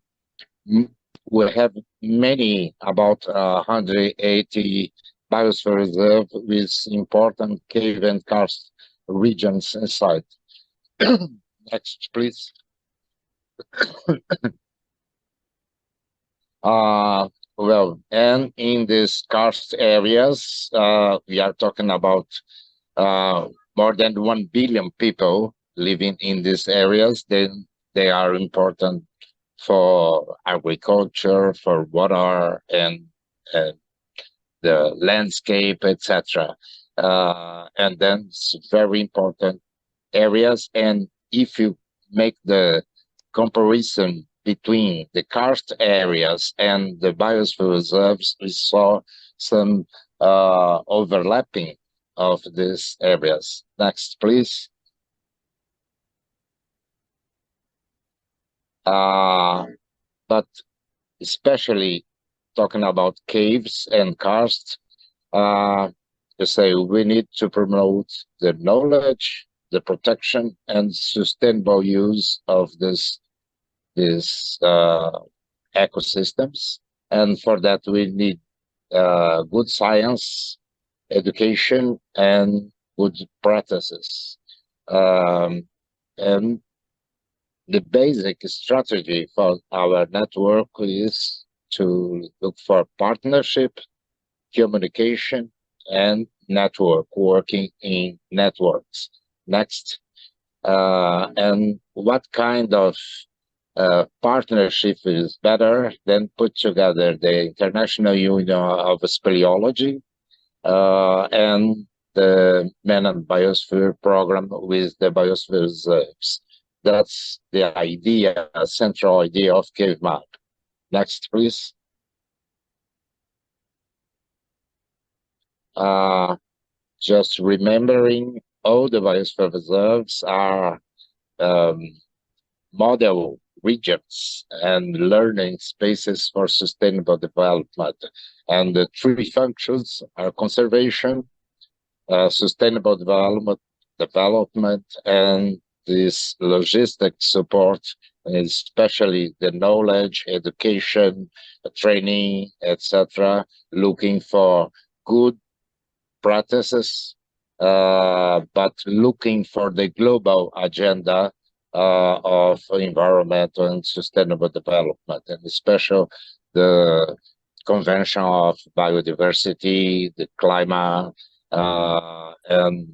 we have many, about 180 biosphere reserve with important cave and karst regions inside. Next, please. Well, and in these karst areas, we are talking about more than 1 billion people living in these areas. Then they are important for agriculture, for water, and the landscape, etc. And then it's very important areas. And if you make the comparison between the karst areas and the biosphere reserves, we saw some overlapping of these areas. Next, please. But especially talking about caves and karst, to say we need to promote the knowledge, the protection, and sustainable use of these ecosystems. And for that, we need good science, education, and good practices. And the basic strategy for our network is to look for partnership, communication, and network, working in networks. Next. And what kind of partnership is better than put together the International Union of Speleology and the Mammoth Biosphere program with the Biosphere reserves. That's the idea, central idea of CaveMAB. Next, please. Just remembering all the biosphere reserves are model regions and learning spaces for sustainable development. And the three functions are conservation, sustainable development, and this logistic support, especially the knowledge, education, training, etc., looking for good practices, but looking for the global agenda of environmental and sustainable development, and especially the Convention of Biodiversity, the climate, and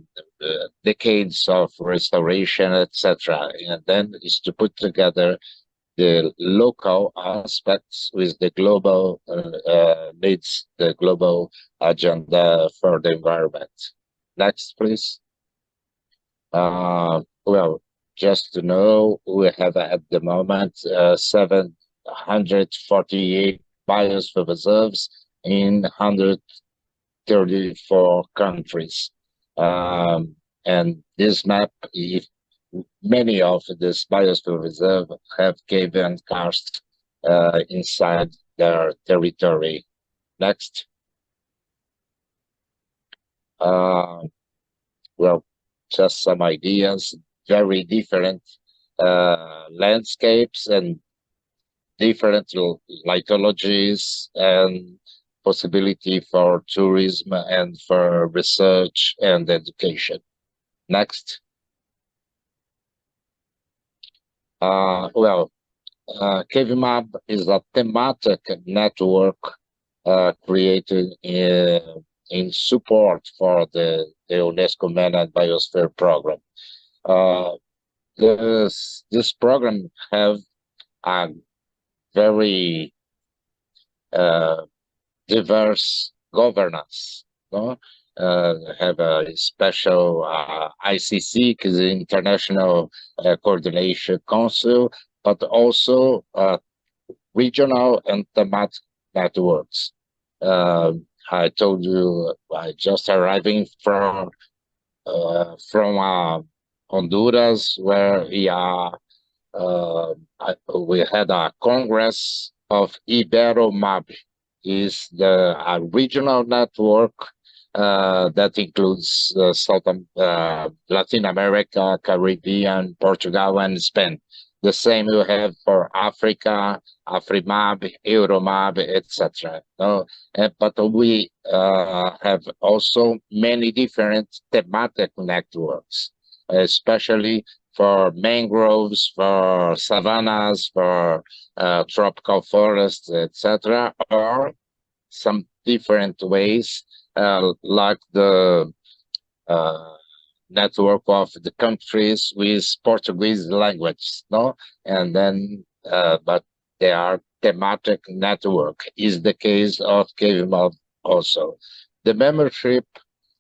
decades of restoration, etc. And then is to put together the local aspects with the global needs, the global agenda for the environment. Next, please. Well, just to know, we have at the moment 748 biosphere reserves in 134 countries. And this map, if many of this biosphere reserve have cave and karst inside their territory. Next. Well, just some ideas, very different landscapes and different lithologies and possibility for tourism and for research and education. Next. Well, CaveMAB is a thematic network created in support for the UNESCO Mammoth Biosphere program. This program have a very diverse governance. No? Have a special ICC, is the International Coordination Council, but also regional and thematic networks. I told you I just arriving from Honduras, where we had a Congress of IberoMAB, is the regional network that includes Latin America, Caribbean, Portugal, and Spain. The same you have for Africa, AfriMAB, EuroMAB, etc. But we have also many different thematic networks, especially for mangroves, for savannas, for tropical forests, etc., or some different ways, like the network of the countries with Portuguese language, no? And then, but they are thematic network, is the case of CaveMAB also. The membership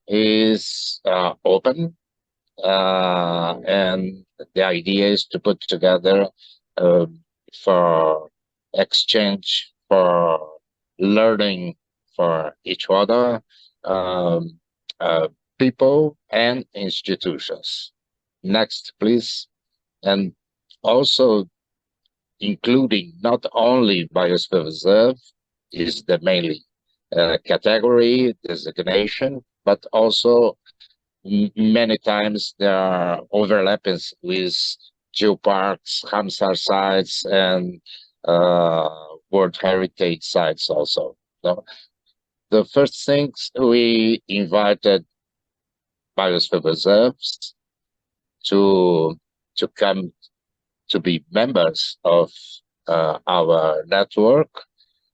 is open, and the idea is to put together for exchange, for learning for each other, people and institutions. Next, please. And also including not only Biosphere Reserve is the mainly category designation, but also many times there are overlaps with geoparks, Ramsar sites, and World Heritage sites also. So the first things, we invited Biosphere Reserves to come to be members of our network,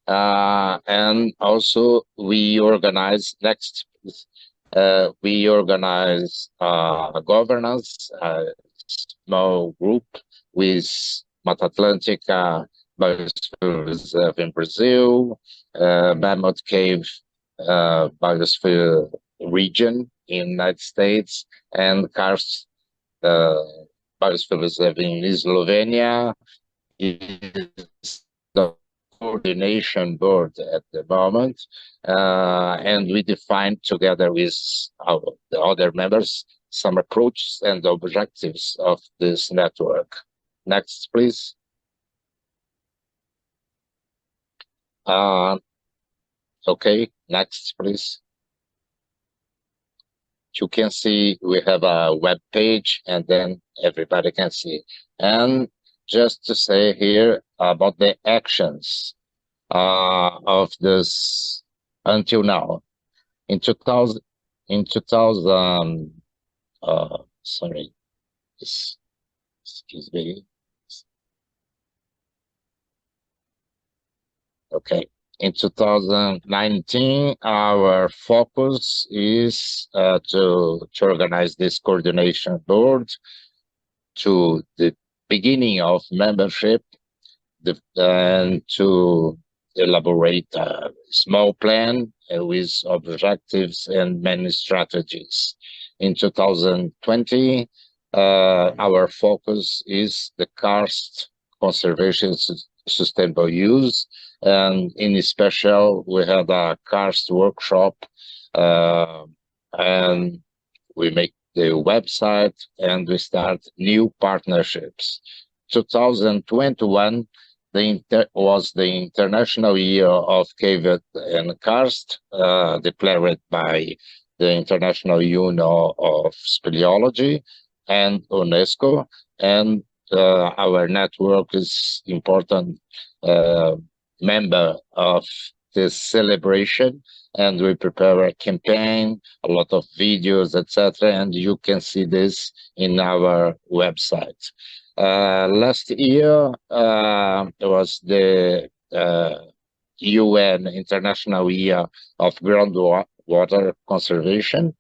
and also we organize a governance, a small group with Atlântica, Biosphere Reserve in Brazil, Mammoth Cave Biosphere region in United States, and Karst Biosphere Reserve in Slovenia. Is the coordination board at the moment, and we define together with the other members some approaches and objectives of this network. Next, please. Okay, next, please. You can see we have a web page, and then everybody can see. And just to say here about the actions of this until now. In 2000, sorry, excuse me. Okay. In 2019, our focus is to organize this coordination board to the beginning of membership, and to elaborate a small plan with objectives and many strategies. In 2020, our focus is the karst conservation sustainable use, and in special we had a karst workshop, and we make the website and we start new partnerships. 2021 was the International Year of Cave and Karst, declared by the International Union of Speleology and UNESCO, and our network is important member of this celebration, and we prepare a campaign, a lot of videos, etc., and you can see this in our website. Last year was the UN International Year of Groundwater Conservation,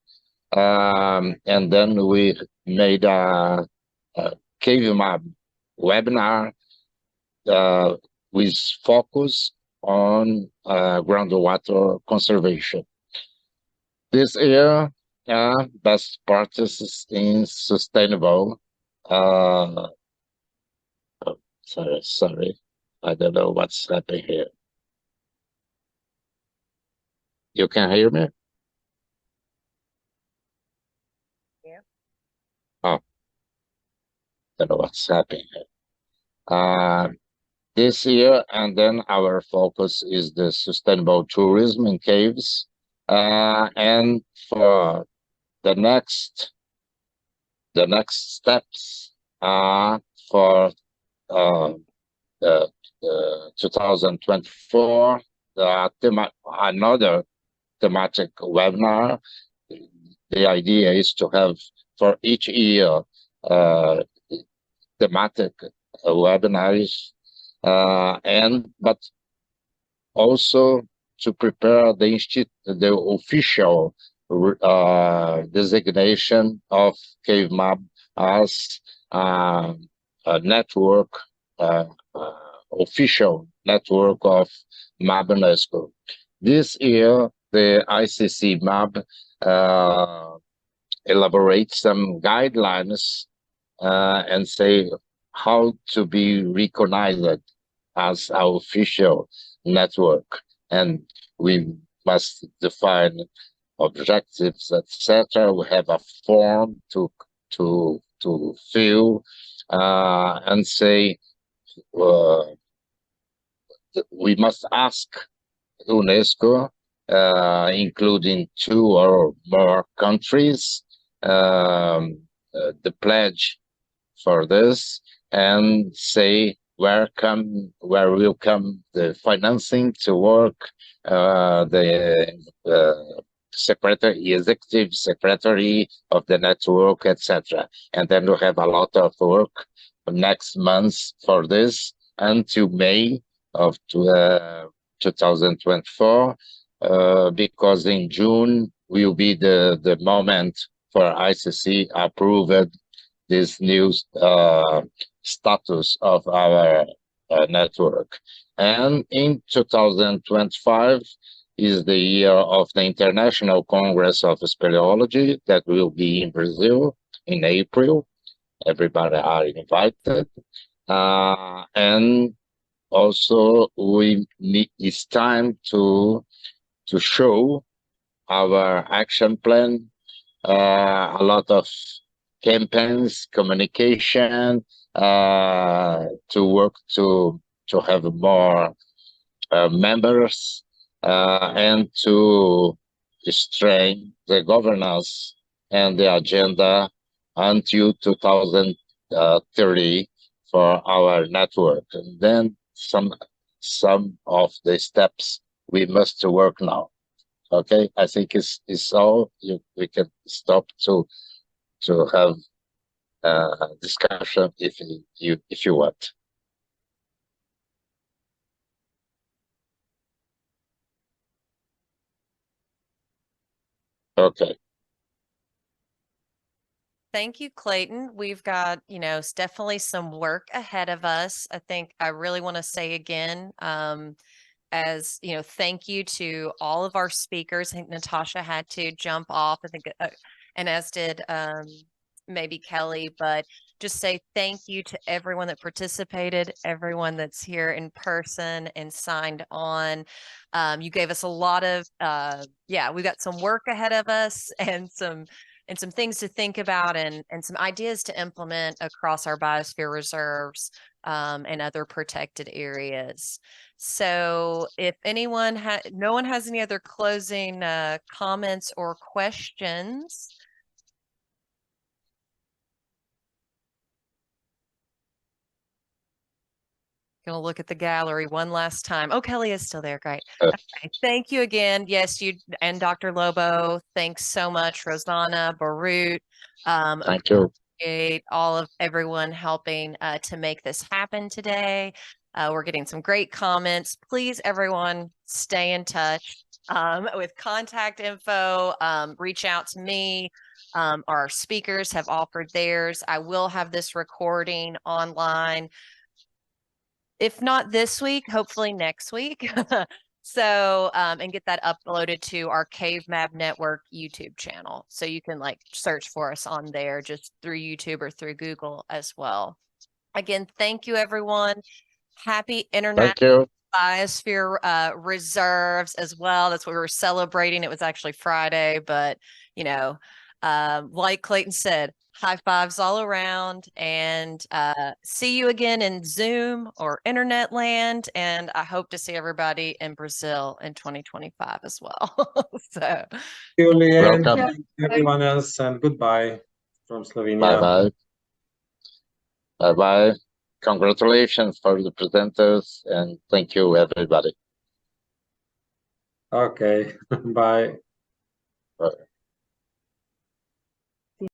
and then we made a CaveMAB webinar with focus on groundwater conservation. This year, best practices in sustainable. Sorry, I don't know what's happening here. You can hear me? Yeah. Oh, don't know what's happening here. This year, and then our focus is the sustainable tourism in caves, and for the next steps for 2024, another thematic webinar. The idea is to have for each year thematic webinars, but also to prepare the official designation of CaveMAB as a network, official network of MAB UNESCO. This year, the ICC MAB elaborates some guidelines and say how to be recognized as our official network, and we must define objectives, etc. We have a form to fill and say we must ask UNESCO, including 2 or more countries, the pledge for this, and say where will come the financing to work, the executive secretary of the network, etc. And then we have a lot of work next month for this until May of 2024, because in June will be the moment for ICC approved this new status of our network. And in 2025 is the year of the International Congress of Speleology that will be in Brazil in April. Everybody are invited. And also it's time to show our action plan, a lot of campaigns, communication, to work to have more members, and to strengthen the governance and the agenda until 2030 for our network. And then some of the steps we must work now. Okay, I think it's all. We can stop to have discussion if you want. Okay. Thank you, Clayton. We've got, definitely some work ahead of us. I think I really want to say again, as thank you to all of our speakers. I think Natasha had to jump off, I think, and as did maybe Kelly, but just say thank you to everyone that participated, everyone that's here in person and signed on. You gave us a lot of, we've got some work ahead of us and some things to think about and some ideas to implement across our biosphere reserves and other protected areas. So if anyone no one has any other closing comments or questions. Gonna look at the gallery one last time. Oh, Kelly is still there. Great. Okay. Thank you again. Yes, you and Dr. Lobo. Thanks so much, Rosana, Borut. Thank you. Appreciate all of everyone helping to make this happen today. We're getting some great comments. Please, everyone, stay in touch with contact info. Reach out to me. Our speakers have offered theirs. I will have this recording online. If not this week, hopefully next week. So, and get that uploaded to our CaveMAB Network YouTube channel. So you can search for us on there just through YouTube or through Google as well. Again, thank you, everyone. Happy International Biosphere Reserves as well. That's what we were celebrating. It was actually Friday, but, like Clayton said, high fives all around, and see you again in Zoom or internet land. And I hope to see everybody in Brazil in 2025 as well. So, Julian, Welcome. everyone else, and goodbye from Slovenia. Bye-bye. Bye-bye. Congratulations for the presenters, and thank you, everybody. Okay, bye. Bye.